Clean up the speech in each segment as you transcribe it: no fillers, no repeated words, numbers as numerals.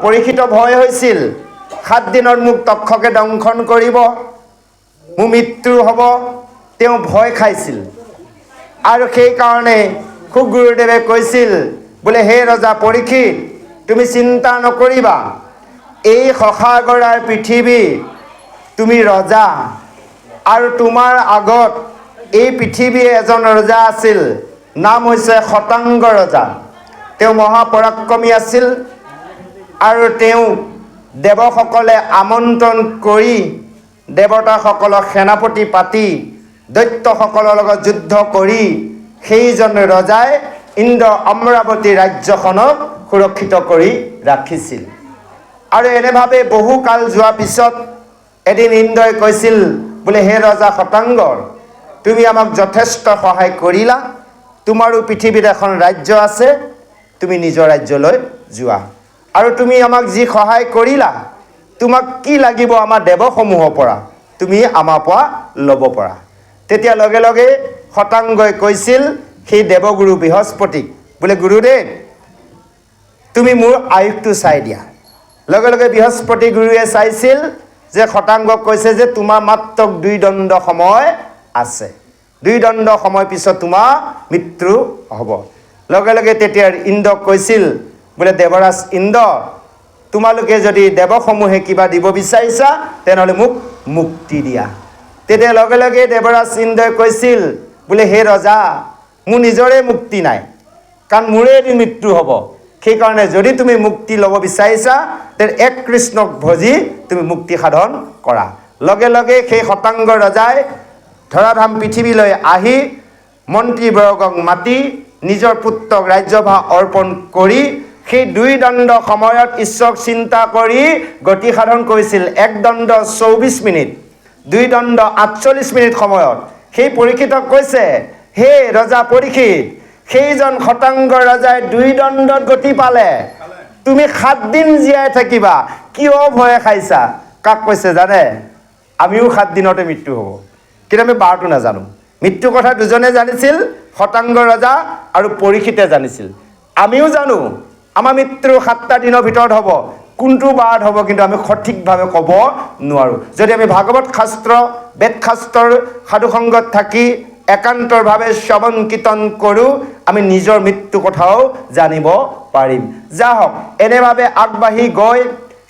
পৰীক্ষিত ভয় হৈছিল 7 দিনত মোক তক্ষকে দংশন কৰিব, মোৰ মৃত্যু হ'ব, তেওঁ ভয় খাইছিল। আৰু সেইকাৰণে খুব গুৰুদেৱে কৈছিল বোলে হে ৰজা পৰীক্ষিত, তুমি চিন্তা নকৰিবা, এই শশাগৰাৰ পৃথিৱী, তুমি ৰজা, আৰু তোমাৰ আগত এই পৃথিৱীয়ে এজন ৰজা আছিল, নাম হৈছে শতাংগ ৰজা। তেওঁ মহাপৰাক্ৰমী আছিল আৰু তেওঁ দেৱসকলে আমন্ত্ৰণ কৰি দেৱতাসকলক সেনাপতি পাতি দৈত্যসকলৰ লগত যুদ্ধ কৰি সেইজন ৰজাই ইন্দ্ৰ অমৰাৱতী ৰাজ্যখনক সুৰক্ষিত কৰি ৰাখিছিল। আৰু এনেভাৱে বহু কাল যোৱাৰ পিছত এদিন ইন্দ্ৰই কৈছিল বোলে হে ৰজা শতাংগৰ, তুমি আমাক যথেষ্ট সহায় কৰিলা, তোমাৰো পৃথিৱীত এখন ৰাজ্য আছে, তুমি নিজৰ ৰাজ্যলৈ যোৱা। আৰু তুমি আমাক যি সহায় কৰিলা, তোমাক কি লাগিব আমাৰ দেৱসমূহৰ পৰা, তুমি আমাৰ পৰা ল'ব পৰা। তেতিয়া লগে লগে শতাংগই কৈছিল সেই দেৱগুৰু বৃহস্পতিক বোলে গুৰুদেৱ, তুমি মোৰ আয়ুসটো চাই দিয়া। লগে লগে বৃহস্পতি গুৰুৱে চাইছিল যে শতাংগক কৈছে যে তোমাৰ মাত্ৰ 2 দণ্ড সময় আছে, 2 দণ্ড সময় পিছত তোমাৰ মৃত্যু হ'ব। লগে লগে তেতিয়া ইন্দ্ৰক কৈছিল বোলে দেৱৰাজ ইন্দ্ৰ, তোমালোকে যদি দেৱসমূহে কিবা দিব বিচাৰিছা তেনেহ'লে মোক মুক্তি দিয়া। তেতিয়া লগে লগে দেৱৰাজ ইন্দ্ৰই কৈছিল বোলে হে ৰজা, মোৰ নিজৰে মুক্তি নাই, কাৰণ মোৰে এদিন মৃত্যু হ'ব, সেইকাৰণে যদি তুমি মুক্তি ল'ব বিচাৰিছা তেনে এক কৃষ্ণক ভজি তুমি মুক্তি সাধন কৰা। লগে লগে সেই শতাংগ ৰজাই ধৰাধাম পৃথিৱীলৈ আহি মন্ত্ৰীবৰ্গক মাতি নিজৰ পুত্ৰক ৰাজ্যভাৰ অৰ্পণ কৰি সেই 2 দণ্ড সময়ত ঈশ্বৰক চিন্তা কৰি গতি সাধন কৰিছিল। 1 দণ্ড 24 মিনিট, 2 দণ্ড 48 মিনিট সময়ত সেই পৰীক্ষিতক কৈছে হে ৰজা পৰীক্ষিত, সেইজন শতাংগ ৰজাই 2 দণ্ডত গতি পালে, তুমি 7 দিন জীয়াই থাকিবা, কিয় ভয় খাইছা? কাক কৈছে জানে? আমিও 7 দিনতে মৃত্যু হ'ব, কিন্তু আমি বাৰটো নাজানো। মৃত্যু কথা দুজনে জানিছিল, শতাংগ ৰজা আৰু পৰীক্ষিতে জানিছিল। আমিও জানো আমাৰ মৃত্যু 7টা দিনৰ ভিতৰত হ'ব, কোনটো বাৰত হ'ব কিন্তু আমি সঠিকভাৱে ক'ব নোৱাৰোঁ। যদি আমি ভাগৱত শাস্ত্ৰ, বেদ শাস্ত্ৰৰ সাধুসংগত থাকি একান্তৰভাৱে শ্ৰৱণ কীৰ্তন কৰোঁ, আমি নিজৰ মৃত্যু কথাও জানিব পাৰিম। যা হওক, এনেভাৱে আগবাঢ়ি গৈ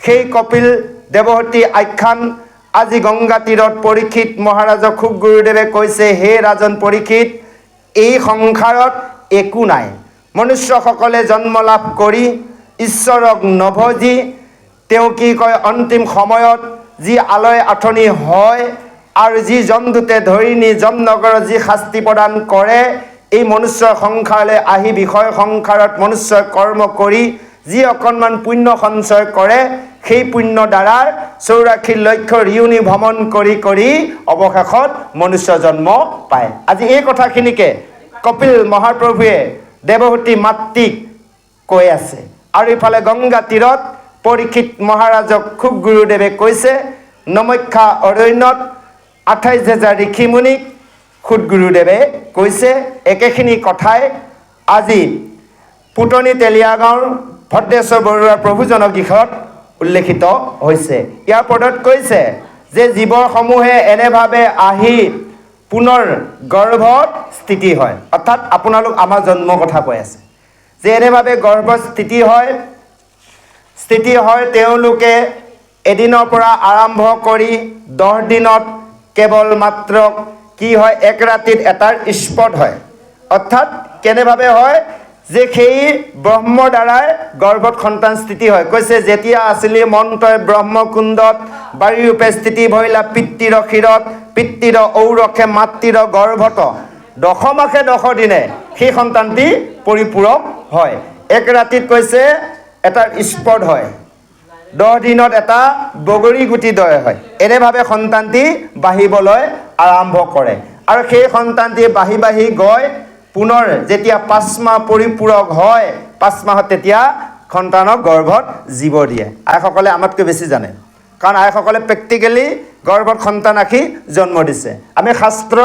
সেই কপিল দেৱহতী আখ্যান আজি গংগা তীৰত পৰীক্ষিত মহাৰাজক খুব গুৰুদেৱে কৈছে হে ৰাজন পৰীক্ষিত, এই সংসাৰত একো নাই, মনুষ্যসকলে জন্ম লাভ কৰি ঈশ্বৰক নভজি তেওঁ কি কয় অন্তিম সময়ত যি আলয় আঠনি হয় আৰু যি যমদূতে ধৰি নি যমনগৰত যি শাস্তি প্ৰদান কৰে, এই মনুষ্য সংসাৰলৈ আহি বিষয় সংসাৰত মনুষ্যই কৰ্ম কৰি যি অকণমান পুণ্য সঞ্চয় কৰে, সেই পুণ্য দ্বাৰা 84 লক্ষ ৰিয়নি ভ্ৰমণ কৰি কৰি অৱশেষত মনুষ্য জন্ম পায়। আজি এই কথাখিনিকে কপিল মহাপ্ৰভুৱে দেৱহতী মাতৃক কৈ আছে। আৰু ইফালে গংগা তীৰত পৰীক্ষিত মহাৰাজক খুব গুৰুদেৱে কৈছে, নমখ্যা অৰণ্যত 28,000 ঋষিমুনিক খুদ গুৰুদেৱে কৈছে। একেখিনি কথাই আজি পুতনি তেলীয়া গাঁৱৰ ভদ্ৰেশ্বৰ বৰুৱা প্ৰভুজনক দিশত উল্লেখিত হৈছে। ইয়াৰ পদত কৈছে যে জীৱসমূহে এনেভাৱে আহি পুনৰ গৰ্ভত স্থিতি হয়, অৰ্থাৎ আপোনালোক আমাৰ জন্মৰ কথা কৈ আছে যে এনেভাৱে গৰ্ভত স্থিতি হয় তেওঁলোকে এদিনৰ পৰা আৰম্ভ কৰি 10 দিনত কেৱল মাত্ৰ কি হয়, 1 ৰাতিত এটাৰ স্পট হয়। অৰ্থাৎ কেনেভাৱে হয় যে সেই ব্ৰহ্মৰ দ্বাৰাই গৰ্ভত সন্তান স্থিতি হয়। কৈছে যেতিয়া আছিলি মন্ত্ৰই ব্ৰহ্মকুণ্ডত বাৰীৰূপে স্থিতি ভৰিলা পিতৃৰ শিৰত, পিতৃৰ ঔৰসে মাতৃৰ গৰ্ভত, 10 মাসে 10 দিনে সেই সন্তানটি পৰিপূৰক হয়। 1 ৰাতিত কৈছে এটা স্পট হয়, 10 দিনত এটা বগৰী গুটি দৰে হয়। এনেভাৱে সন্তানটি বাঢ়িবলৈ আৰম্ভ কৰে আৰু সেই সন্তানটি বাঢ়ি বাঢ়ি গৈ পুনৰ যেতিয়া 5 মাহ পৰিপূৰক হয়, 5 মাহত তেতিয়া সন্তানক গৰ্ভত জীৱ দিয়ে। আইসকলে আমাতকৈ বেছি জানে, কাৰণ আইসকলে প্ৰেক্টিকেলি গৰ্ভত সন্তান ৰাখি জন্ম দিছে। আমি শাস্ত্ৰ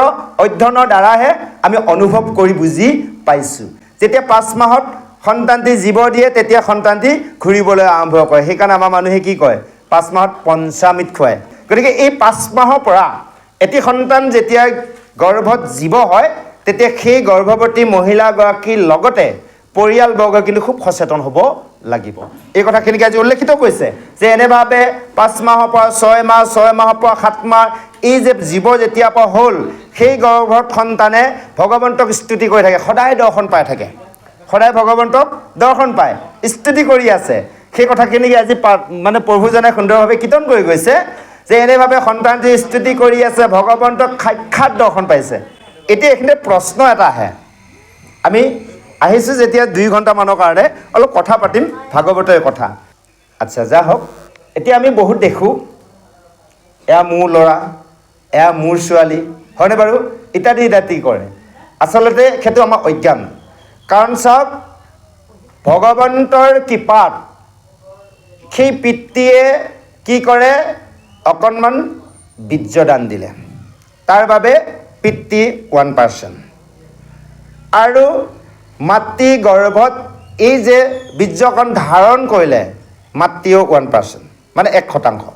অধ্যয়নৰ দ্বাৰাহে আমি অনুভৱ কৰি বুজি পাইছোঁ। যেতিয়া 5 মাহত সন্তানটি জীৱ দিয়ে তেতিয়া সন্তানটি ঘূৰিবলৈ আৰম্ভ কৰে। সেইকাৰণে আমাৰ মানুহে কি কয় 5 মাহত পঞ্চামৃত খুৱায়। গতিকে এই 5 মাহৰ পৰা এটি সন্তান যেতিয়া গৰ্ভত জীৱ হয় তেতিয়া সেই গৰ্ভৱতী মহিলাগৰাকীৰ লগতে পৰিয়ালবৰ্গ কিন্তু খুব সচেতন হ'ব লাগিব। এই কথাখিনিকে আজি উল্লেখিত কৰিছে যে এনেভাৱে 5 মাহৰ পৰা 6 মাহ, 6 মাহৰ পৰা 7 মাহ এই যে জীৱ যেতিয়াৰ পৰা হ'ল সেই গৰ্ভত সন্তানে ভগৱন্তক স্তুতি কৰি থাকে, সদায় দৰ্শন পাই থাকে, সদায় ভগৱন্তক দৰ্শন পায়, স্তুতি কৰি আছে। সেই কথাখিনিকে আজি মানে প্ৰভুজনে সুন্দৰভাৱে কীৰ্তন কৰি গৈছে যে এনেভাৱে সন্তানটি স্তুতি কৰি আছে, ভগৱন্তক সাক্ষাৎ দৰ্শন পাইছে। এতিয়া এইখিনিতে প্ৰশ্ন এটা আহে, আমি আহিছোঁ যেতিয়া 2 ঘণ্টামানৰ কাৰণে অলপ কথা পাতিম ভাগৱতৰ কথা। আচ্ছা যা হওক, এতিয়া আমি বহুত দেখোঁ এয়া মোৰ ল'ৰা, এয়া মোৰ ছোৱালী, হয়নে বাৰু, ইত্যাদি ইত্যাদি কৰে। আচলতে সেইটো আমাৰ অজ্ঞান। কাৰণ চাওক, ভগৱন্তৰ কৃপাত সেই পিতৃয়ে কি কৰে, অকণমান বীৰ্যদান দিলে, তাৰ বাবে পিতৃ 1%। আৰু মাতৃ গৰ্ভত এই যে বীৰ্যকণ ধাৰণ কৰিলে মাতৃও 1%, মানে 1%।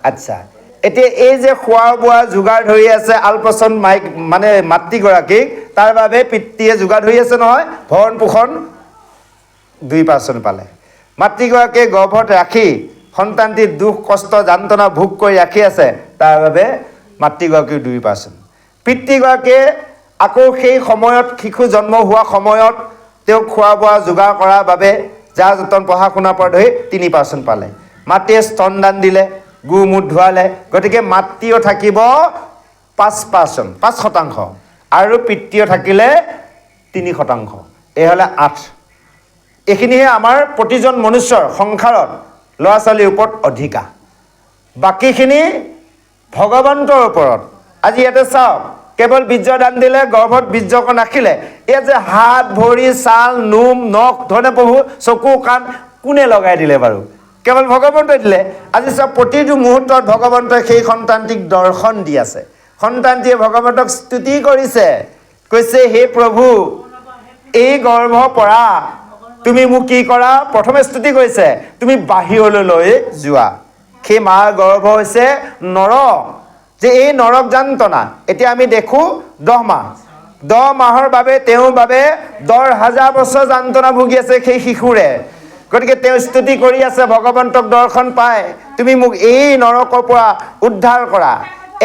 আচ্ছা, এতিয়া এই যে খোৱা বোৱা যোগাৰ ধৰি আছে আলপচন মানে মাতৃগৰাকীক, তাৰ বাবে পিতৃয়ে যোগাৰ ধৰি আছে নহয়, ভৰণ পোষণ 2% পালে। মাতৃগৰাকীয়ে গৰ্ভত ৰাখি সন্তানটি দুখ কষ্ট যান্ত্ৰণা ভোগ কৰি ৰাখি আছে, তাৰ বাবে মাতৃগৰাকীৰ 2%। পিতৃগৰাকীয়ে আকৌ সেই সময়ত শিশু জন্ম হোৱা সময়ত তেওঁক খোৱা বোৱা যোগাৰ কৰাৰ বাবে যা যতন পঢ়া শুনাৰ পৰা ধৰি 3% পালে। মাতৃয়ে স্তনদান দিলে, গু মুঠ ধুৱালে, গতিকে মাতৃও থাকিব 5%, 5%, আৰু পিতৃও থাকিলে 3%, এই হ'লে 8। এইখিনিহে আমাৰ প্ৰতিজন মনুষ্যৰ সংসাৰত ল'ৰা ছোৱালীৰ ওপৰত অধিকাৰ, বাকীখিনি ভগৱন্তৰ ওপৰত। আজি ইয়াতে চাওক, কেৱল বীৰ্যদান দিলে, গৰ্ভত বীৰ্যকণ ৰাখিলে, এই যে হাত ভৰি ছাল নোম নখ ধৰণে প্ৰভু চকু কাণ কোনে লগাই দিলে বাৰু, কেৱল ভগৱন্তই দিলে। আজি চাওক, প্ৰতিটো মুহূৰ্তত ভগৱন্তই সেই সন্তানটিক দৰ্শন দি আছে, সন্তানটিয়ে ভগৱন্তক স্তুতি কৰিছে, কৈছে হে প্ৰভু এই গৰ্ভৰ পৰা তুমি মোক কি কৰা, প্ৰথমে স্তুতি কৰিছে তুমি বাহিৰলৈ লৈ যোৱা। সেই মাৰ গৰ্ভ হৈছে নৰক, যে এই নৰক যান্ত্ৰণা এতিয়া আমি দেখোঁ 10 মাহ, 10 মাহৰ বাবে তেওঁৰ বাবে 10,000 বছৰ যান্ত্ৰণা ভুগি আছে সেই শিশুৰে। গতিকে তেওঁ স্তুতি কৰি আছে, ভগৱন্তক দৰ্শন পায়, তুমি মোক এই নৰকৰ পৰা উদ্ধাৰ কৰা,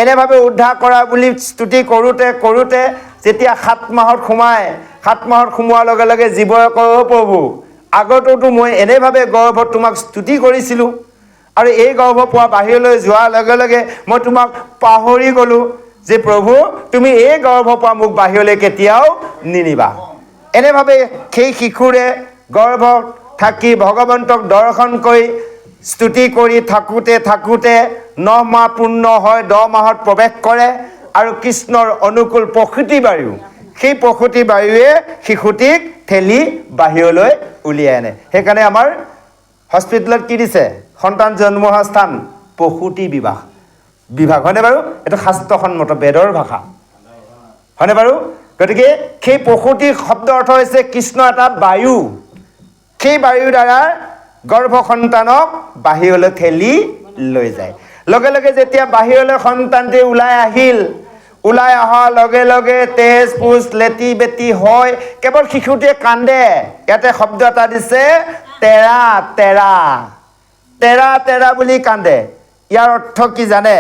এনেভাৱে উদ্ধাৰ কৰা বুলি স্তুতি কৰোঁতে কৰোঁতে যেতিয়া 7 মাহত সোমায়, 7 মাহত সোমোৱাৰ লগে লগে জীৱই কয়, প্ৰভু আগতেতো মই এনেভাৱে গৰ্ভত তোমাক স্তুতি কৰিছিলোঁ, আৰু এই গৰ্ভৰ পৰা বাহিৰলৈ যোৱাৰ লগে লগে মই তোমাক পাহৰি গ'লোঁ, যে প্ৰভু তুমি এই গৰ্ভৰ পৰা মোক বাহিৰলৈ কেতিয়াও নিনিবা। এনেভাৱে সেই শিশুৰে গৰ্ভত থাকি ভগৱন্তক দৰ্শন কৰি স্তুতি কৰি থাকোঁতে থাকোঁতে 9 মাহ পূৰ্ণ হয়, 10 মাহত প্ৰৱেশ কৰে, আৰু কৃষ্ণৰ অনুকূল প্ৰসূতি বায়ু, সেই প্ৰসূতি বায়ুৱে শিশুটিক ঠেলি বাহিৰলৈ উলিয়াই আনে। সেইকাৰণে আমাৰ হস্পিটেলত কি দিছে, সন্তান জন্ম হোৱা স্থান প্ৰসূতি বিভাগ, হয়নে বাৰু, এইটো শাস্ত্ৰসন্মত বেদৰ ভাষা, হয়নে বাৰু। গতিকে সেই প্ৰসূতি শব্দ অৰ্থ হৈছে কৃষ্ণ এটা বায়ু, সেই বায়ুৰ দ্বাৰা গৰ্ভ সন্তানক বাহিৰলৈ ঠেলি লৈ যায়। লগে লগে যেতিয়া বাহিৰলৈ সন্তানটি ওলাই আহিল, ওলাই অহাৰ লগে লগে তেজ পুজ লেটি বেটি হয়, কেৱল শিশুটিয়ে কান্দে। ইয়াতে শব্দ এটা দিছে তেৰা তেৰা, তেৰা তেৰা বুলি কান্দে। ইয়াৰ অৰ্থ কি জানে,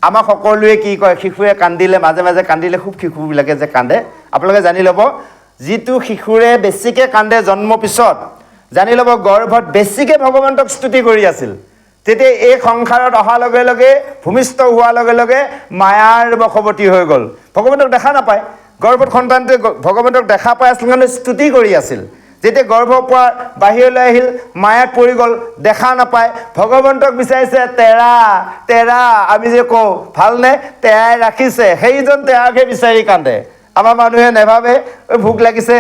আমাক সকলোৱে কি কয়, শিশুৱে কান্দিলে, মাজে মাজে কান্দিলে, খুব শিশুবিলাকে যে কান্দে, আপোনালোকে জানি ল'ব, যিটো শিশুৰে বেছিকৈ কান্দে জন্ম পিছত, জানি ল'ব গৰ্ভত বেছিকৈ ভগৱন্তক স্তুতি কৰি আছিল। তেতিয়া এই সংসাৰত অহাৰ লগে লগে, ভূমিষ্ঠ হোৱাৰ লগে লগে মায়াৰ বশৱৰ্তী হৈ গ'ল, ভগৱন্তক দেখা নাপায়। গৰ্ভত সন্তানটোৱে ভগৱন্তক দেখা পাই আছিল কাৰণে স্তুতি কৰি আছিল। যেতিয়া গৰ্ভৰ পৰা বাহিৰলৈ আহিল, মায়াত পৰি গ'ল, দেখা নাপায়, ভগৱন্তক বিচাৰিছে তেৰা তেৰা, আমি যে কওঁ ভালনে, তেৰাই ৰাখিছে, সেইজন তেৰাকহে বিচাৰি কান্দে। আমাৰ মানুহে নেভাবে ভোক লাগিছে,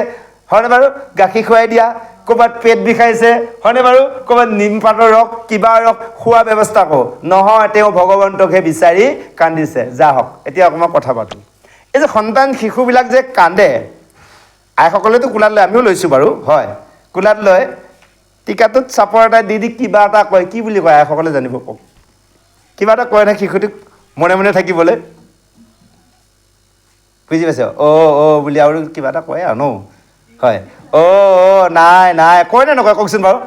হয়নে বাৰু, গাখীৰ খুৱাই দিয়া, ক'ৰবাত পেট বিষাইছে, হয়নে বাৰু, ক'ৰবাত নিমপাতৰ ৰস কিবা ৰস খোৱা ব্যৱস্থা কৰোঁ, নহয়, তেওঁ ভগৱন্তকহে বিচাৰি কান্দিছে। যা হওক, এতিয়া অকণমান কথা পাতোঁ। এই যে সন্তান শিশুবিলাক যে কান্দে, আইসকলেতো কোলাত লৈ, আমিও লৈছোঁ বাৰু, হয়, কোলাত লৈ টিকাটোত চাপৰ এটা দি কিবা এটা কয়, কি বুলি কয় আইসকলে জানিব কওক। কিবা এটা কয় নে শিশুটিক মনে মনে থাকিবলৈ, বুজি পাইছে? বুলি আৰু কিবা এটা কয় আৰু ন, হয় নাই নাই কয় নে নকয় কওকচোন বাৰু।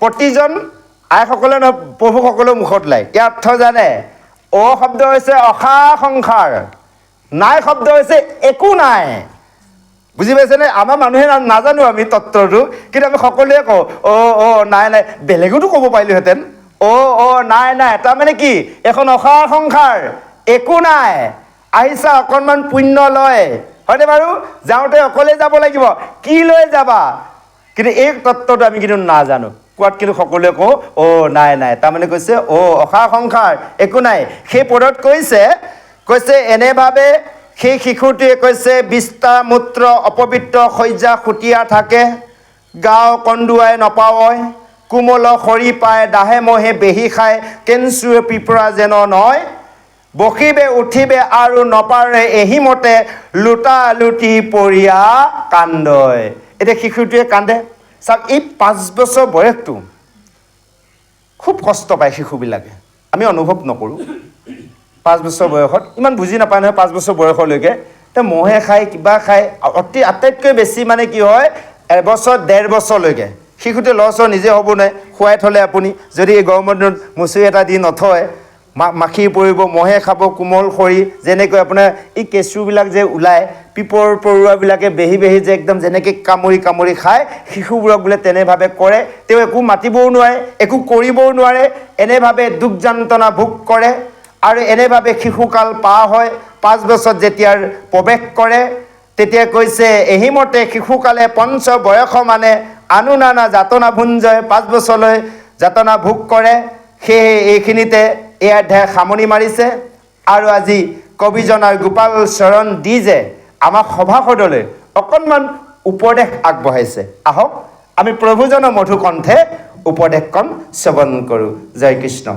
প্ৰতিজন আইসকলে নহয় প্ৰভুসকলেও মুখত ওলায়। ইয়াৰ অৰ্থ জানে? শব্দ হৈছে অসাৰ সংসাৰ, নাই শব্দ হৈছে একো নাই। বুজি পাইছেনে? আমাৰ মানুহে নাজানো আমি তত্ত্বটো, কিন্তু আমি সকলোৱে কওঁ নাই নাই। বেলেগোতো ক'ব পাৰিলোহেঁতেন নাই নাই। তাৰমানে কি? এখন অসাৰ সংসাৰ, একো নাই। আহিছা অকণমান পুণ্য লয়, হয়নে বাৰু? যাওঁতে অকলে যাব লাগিব, কি লৈ যাবা? কিন্তু এই তত্ত্বটো আমি কিন্তু নাজানো। কোৱাত কিন্তু সকলোৱে কওঁ নাই নাই। তাৰমানে কৈছে অসাৰ সংসাৰ, একো নাই। সেই পদত কৈছে এনেভাৱে সেই শিশুটিয়ে কৈছে বিস্তা মূত্ৰ অপবিত্ৰ শয্যা খুটিয়া থাকে, গাঁও কন্দুৱাই নপাৱয়, কোমল সৰি পায় দাহে মহে বেহি খায়, কেঞ্চুৱে পিপৰা যেন নয়, বসিবে উঠিবে আৰু নপাৰে এহিমতে, লুটা লুটি পৰিয়া কান্দয়। এতিয়া শিশুটিয়ে কান্দে। চাওক, এই 5 বছৰ বয়সটো খুব কষ্ট পায় শিশুবিলাকে, আমি অনুভৱ নকৰোঁ। 5 বছৰ বয়সত ইমান বুজি নাপায় নহয়। 5 বছৰ বয়সলৈকে মহে খায়, কিবা খায়। আটাইতকৈ বেছি মানে কি হয়, 1 বছৰ 1.5 বছৰলৈকে শিশুটোৱে লৰচৰ নিজে হ'ব নোৱাৰে। খুৱাই থ'লে আপুনি যদি এই গৰমৰ দিনত মচুৰি এটা দি নথয়, মাখি পৰিব, মহে খাব, কোমল খৰি। যেনেকৈ আপোনাৰ এই কেঁচুবিলাক যে ওলায়, পিপৰ পৰুৱাবিলাকে বেহি বেহি যে একদম যেনেকৈ কামুৰি কামুৰি খায়, শিশুবোৰক বোলে তেনেভাৱে কৰে। তেওঁ একো মাতিবও নোৱাৰে, একো কৰিবও নোৱাৰে, এনেভাৱে দুখ যন্ত্ৰণা ভোগ কৰে। আৰু এনেভাৱে শিশুকাল পাৰ হয়। 5 বছৰত যেতিয়া প্ৰৱেশ কৰে, তেতিয়া কৈছে এহিমতে শিশুকালে পঞ্চ বয়স মানে আনু নানা যাতনা ভুঞ্জয়। 5 বছৰলৈ যাতনা ভোগ কৰে। সেয়ে এইখিনিতে এই অধ্যায় সামৰণি মাৰিছে। আৰু আজি কবিজন আৰু গোপাল চৰণ দি যে আমাক সভাসদলৈ অকণমান উপদেশ আগবঢ়াইছে, আহক আমি প্ৰভুজনৰ মধুকণ্ঠে উপদেশকণ শ্ৰৱণ কৰোঁ। জয় কৃষ্ণ।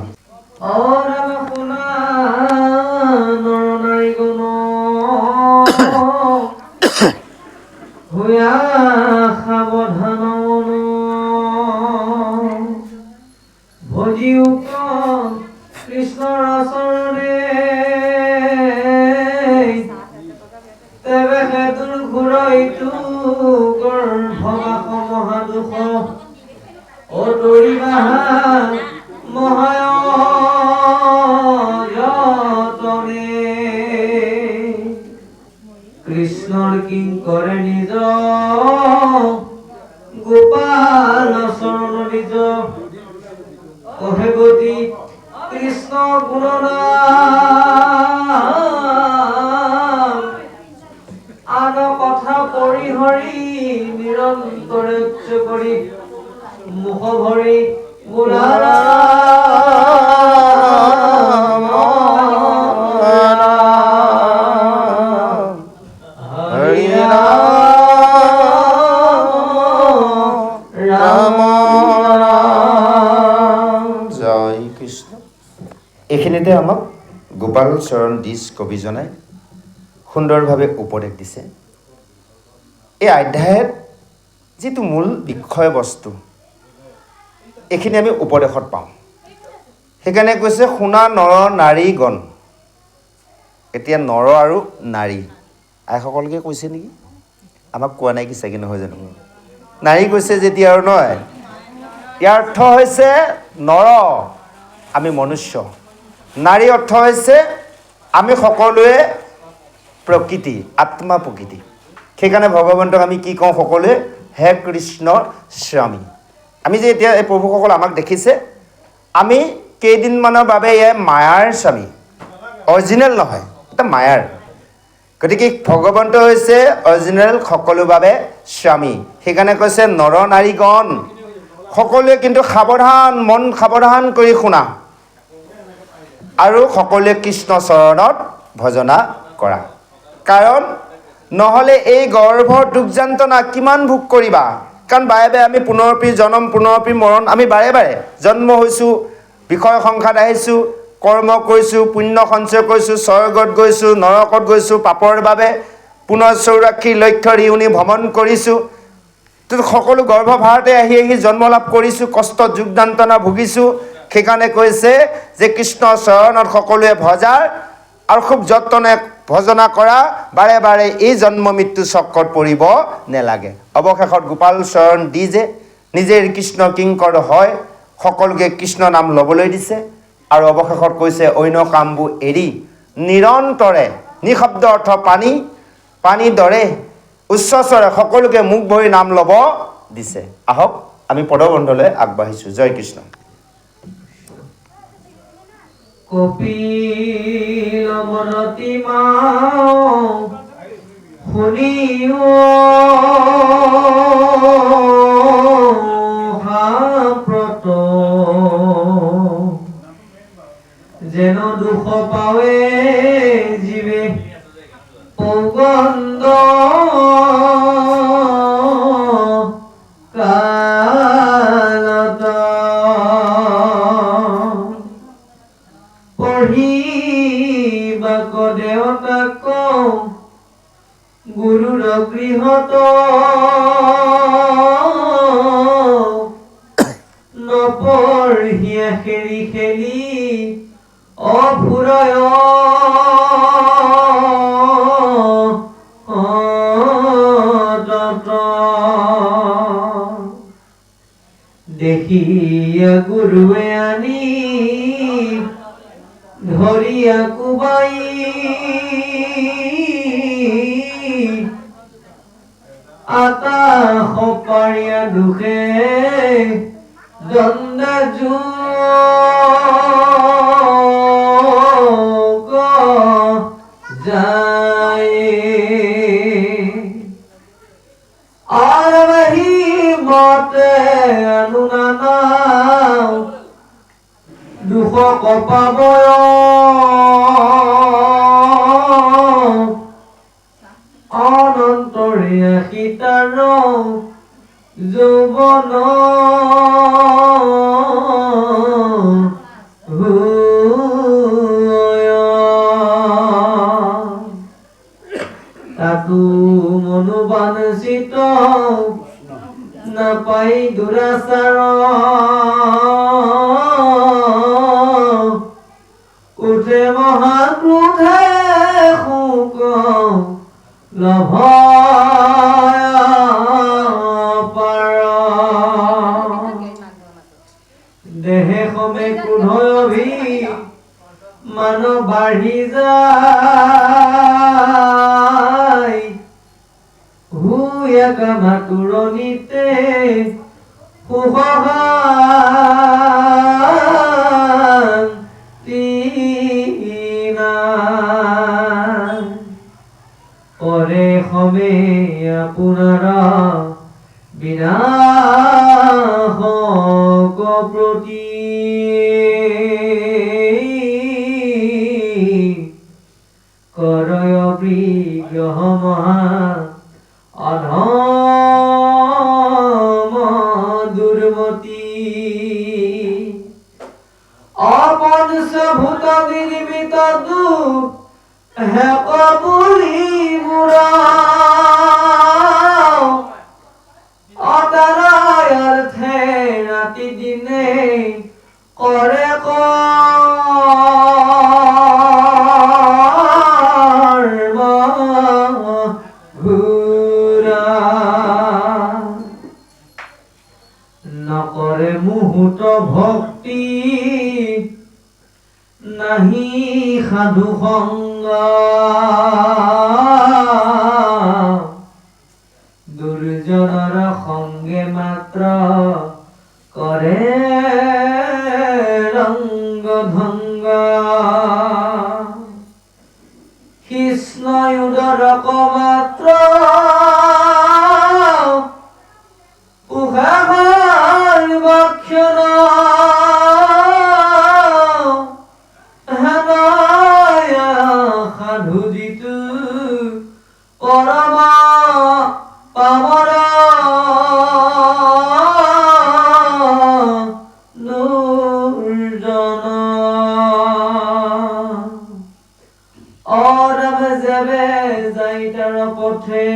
কৃষ্ণৰ আচৰণে তেবে সেতুৰ ঘূৰাইতো গৰ্ভবাস মহাদুখ অতৰিবা মহায়তনে। কৃষ্ণৰ কিং কৰে নিজ গোপাল চৰণ নিজ কহে গতি কৃষ্ণ গুণনাম আন কথা পৰিহৰি নিৰন্তৰে উচ্চ কৰি মুখ ভৰি গুণাৰাম হৰি ৰাম জয় কৃষ্ণ। এইখিনিতে আমাক গোপাল চৰণ দিছ কবিজনাই সুন্দৰভাৱে উপদেশ দিছে। এই অধ্যায়ত যিটো মূল বিষয়বস্তু, এইখিনি আমি উপদেশত পাওঁ। সেইকাৰণে কৈছে শুনা নৰ নাৰীগণ। এতিয়া নৰ আৰু নাৰী আইসকলকে কৈছে নেকি? আমাক কোৱা নাই কি চাগে, নহয় জানো? নাৰী কৈছে যেতিয়া আৰু নহয়, ইয়াৰ অৰ্থ হৈছে নৰ, আমি মনুষ্য। নাৰী অৰ্থ হৈছে আমি সকলোৱে প্ৰকৃতি, আত্মা প্ৰকৃতি। সেইকাৰণে ভগৱন্তক আমি কি কওঁ সকলোৱে? হে কৃষ্ণ স্বামী। আমি যে এতিয়া এই প্ৰভুসকল আমাক দেখিছে, আমি কেইদিনমানৰ বাবে এয়া মায়াৰ স্বামী, অৰিজিনেল নহয়, এটা মায়াৰ। গতিকে ভগৱন্ত হৈছে অৰিজিনেল সকলো বাবে স্বামী। সেইকাৰণে কৈছে নৰ নাৰীগণ, সকলোৱে কিন্তু সাৱধান, মন সাৱধান কৰি শুনা আৰু সকলোৱে কৃষ্ণ চৰণত ভজনা কৰা। কাৰণ নহ'লে এই গৰ্ভৰ দুখ যন্ত্ৰণা কিমান ভোগ কৰিবা। কাৰণ বাৰে বাৰে আমি পুনৰপি জন্ম, পুনৰপি মৰণ, আমি বাৰে বাৰে জন্ম হৈছোঁ, বিষয় সংসাত আহিছোঁ, কৰ্ম কৰিছোঁ, পুণ্য সঞ্চয় কৰিছোঁ, স্বৰ্গত গৈছোঁ, নৰকত গৈছোঁ, পাপৰ বাবে পুনৰ 84 লক্ষ ৰিউনি ভ্ৰমণ কৰিছোঁ। সকলো গৰ্ভভাৰতে আহি আহি জন্ম লাভ কৰিছোঁ, কষ্টত যোগদান্তনা ভুগিছোঁ। সেইকাৰণে কৈছে যে কৃষ্ণ চৰণত সকলোৱে ভজাৰ আৰু খুব যত্নে ভজনা কৰা, বাৰে বাৰে এই জন্ম মৃত্যু চক্ৰত পৰিব নেলাগে। অৱশেষত গোপাল চৰণ দি যে নিজে কৃষ্ণ কিংকৰ হয়, সকলোকে কৃষ্ণ নাম ল'বলৈ দিছে। আৰু অৱশেষত কৈছে অন্য কামবোৰ এৰি নিৰন্তৰে, নিশব্দ অৰ্থ পানী দৰে উচ্চস্বৰে সকলোকে মুখ ভৰি নাম ল'ব দিছে। আহক আমি পদবন্ধলৈ আগবাঢ়িছোঁ। জয় কৃষ্ণ। কপিল মনতি মাও শুনিও হাপ্ৰত যেন দুখ পাৱে জীৱে পৌগন্দ কালত পঢ়িবাক দেউতাক গুৰুৰ গৃহত নপঢ়িয়া খেলি খেলি অফুৰয় দেখিয়া গুৰুৱে আনি ধৰিয়া কোবাই আতা সপাৰিয়া দুখে দণ্ডা যোগ যায় আৰবাহী মতে অনুনানাও দুখ কপাবয় অনন্তৰীয়া সীতাৰ যৌৱন তাতো মনোবাঞ্ছিত নাপাই দুৰাচাৰ উঠে মহাক্ৰোধে শোক লভ পাৰ দেহে সমে ক্ৰোধ মান বাঢ়ি যায় হুয়া কামা তুৰণিতে পৰে সমে আপোনাৰ বিনাশ প্ৰতি কৰয় বিগ্ৰহ মহা অধম দুৰ্মতি অপঞ্চভূত নিৰ্মিত দুখ হে কবুলি মুৰা অতাৰায় অৰ্থে ৰাতি দিনে কৰে কৰ্ম ঘূৰা নকৰে মুহূৰ্ত ভক্তি নাহি সাধু সংগ দুৰ্জনৰ সংগে মাত্ৰ কৰে ৰংগ ভংগ কৃষ্ণ উদৰক মাত্ৰ উহাভাৰ বক্ষণ সাধু যিটো পৰমা পামৰ দুৰ্জন অৰব যাবে যাই তাৰ পথে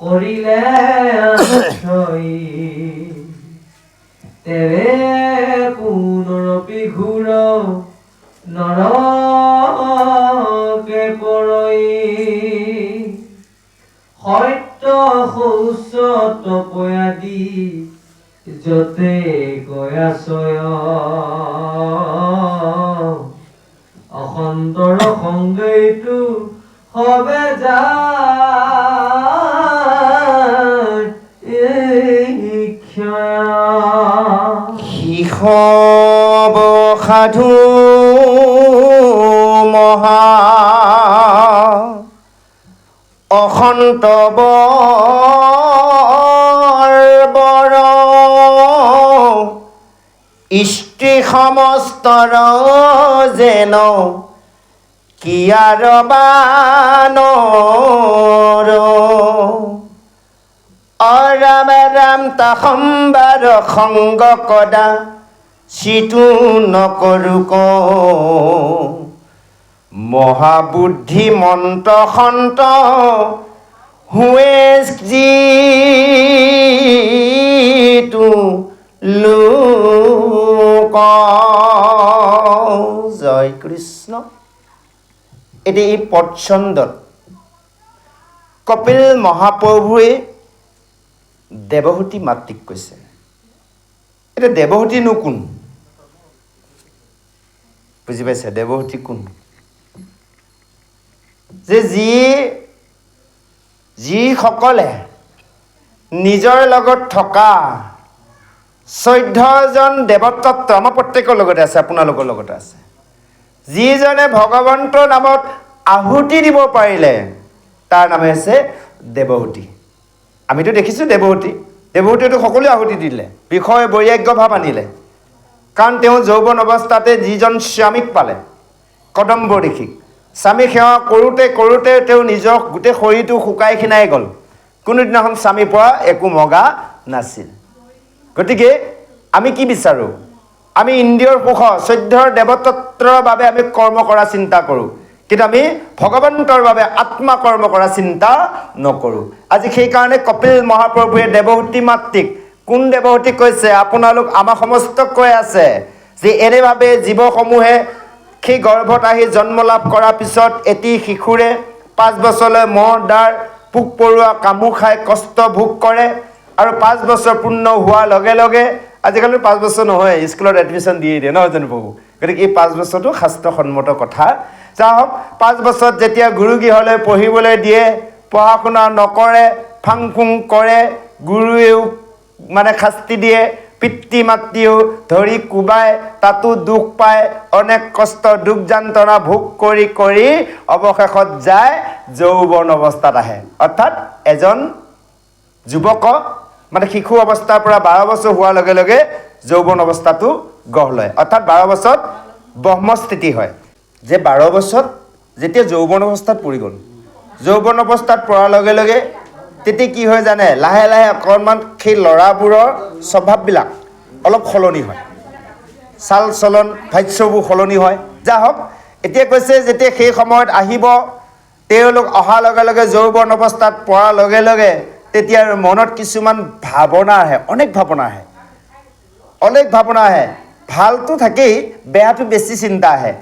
কৰিলে আশ্ৰয় তেৱে পুনৰপি ঘূৰ নৰকে পৰই সত্য শৌচ তপয়াদি যতে গয়াচয় অসন্তৰ সংগীটো হবে শিশব সাধু মহা অসন্ত বৰ ইষ্ট্ৰী সমস্তৰ যেন কিয়াৰ বানৰ অৰাম ৰাম তাসম্বাৰ সংগ কদা চিতু নকৰো ক মহাবুদ্ধি মন্ত সন্ত হুৱে যিটো লোক জয় কৃষ্ণ। এতিয়া এই পদছন্দত কপিল মহাপ্ৰভুৱে দেৱহূতি মাতৃক কৈছে। এতিয়া দেৱহূতিনো কোন? বুজি পাইছে? দেৱহূতি কোন? যে যিসকলে নিজৰ লগত থকা 14জন দেৱতত্ত্ব আমাৰ প্ৰত্যেকৰ লগতে আছে, আপোনালোকৰ লগতে আছে। যিজনে ভগৱন্তৰ নামত আহুতি দিব পাৰিলে তাৰ নামে হৈছে দেৱহূতি। আমিতো দেখিছোঁ দেৱহূতিয়েতো সকলোৱে আহুতি দিলে, বিষয় বৈৰাগ্য ভাৱ আনিলে। কাৰণ তেওঁ যৌৱন অৱস্থাতে যিজন স্বামীক পালে, কদম্ব ঋষিক, স্বামী সেৱা কৰোঁতে কৰোঁতে তেওঁ নিজৰ গোটেই শৰীৰটো শুকাই খিনাই গ'ল। কোনোদিনাখন স্বামীৰ পৰা একো মগা নাছিল। গতিকে আমি কি বিচাৰোঁ? আমি ইন্দ্ৰিয়ৰ সুখ 14 দেৱতত্ত্বৰ বাবে আমি কৰ্ম কৰা চিন্তা কৰোঁ, কিন্তু আমি ভগৱন্তৰ বাবে আত্মা কৰ্ম কৰা চিন্তা নকৰোঁ। আজি সেইকাৰণে কপিল মহাপ্ৰভুৱে দেৱহূতি মাতৃক, কোন দেৱহূতিক কৈছে? আপোনালোক আমাৰ সমস্তক কৈ আছে যে এনেভাৱে জীৱসমূহে সেই গৰ্ভত আহি জন্ম লাভ কৰাৰ পিছত এটি শিশুৰে 5 বছৰলৈ মহ দাৰ পোক পৰুৱা কামোৰ খাই কষ্ট ভোগ কৰে আৰু 5 বছৰ পূৰ্ণ হোৱাৰ লগে লগে, আজিকালি 5 বছৰ নহয়, স্কুলত এডমিশ্যন দিয়ে দিয়ে নহয় জানো প্ৰভু? গতিকে এই 5 বছৰটো শাস্ত্ৰসন্মত কথা। যা হওক, 5 বছৰত যেতিয়া গুৰুগৃহলৈ পঢ়িবলৈ দিয়ে, পঢ়া শুনা নকৰে, ফাং ফুং কৰে, গুৰুৱেও মানে শাস্তি দিয়ে, পিতৃ মাতৃও ধৰি কোবাই, তাতো দুখ পায়, অনেক কষ্ট দুখ যন্ত্ৰণা ভোগ কৰি কৰি অৱশেষত যায় যৌৱন অৱস্থাত আহে। অৰ্থাৎ এজন যুৱক মানে শিশু অৱস্থাৰ পৰা 12 বছৰ হোৱাৰ লগে লগে যৌৱন অৱস্থাটো গঢ় লয়। অৰ্থাৎ 12 বছৰত ব্ৰহ্মস্থিতি হয়। যে 12 বছৰত যেতিয়া যৌৱন অৱস্থাত পৰি গ'ল, যৌৱন অৱস্থাত পৰাৰ লগে লগে তেতিয়া কি হয় জানে? লাহে লাহে অকণমান সেই ল'ৰাবোৰৰ স্বভাৱবিলাক অলপ সলনি হয়, চাল চলন ভাষ্যবোৰ সলনি হয়। যা হওক, এতিয়া কৈছে যেতিয়া সেই সময়ত আহিব, তেওঁলোক অহাৰ লগে লগে যৌৱন অৱস্থাত পৰাৰ লগে লগে তেতিয়া মনত কিছুমান ভাৱনা আহে, অনেক ভাৱনা আহে। ভালটো থাকেই, বেয়াটো বেছি চিন্তা আহে।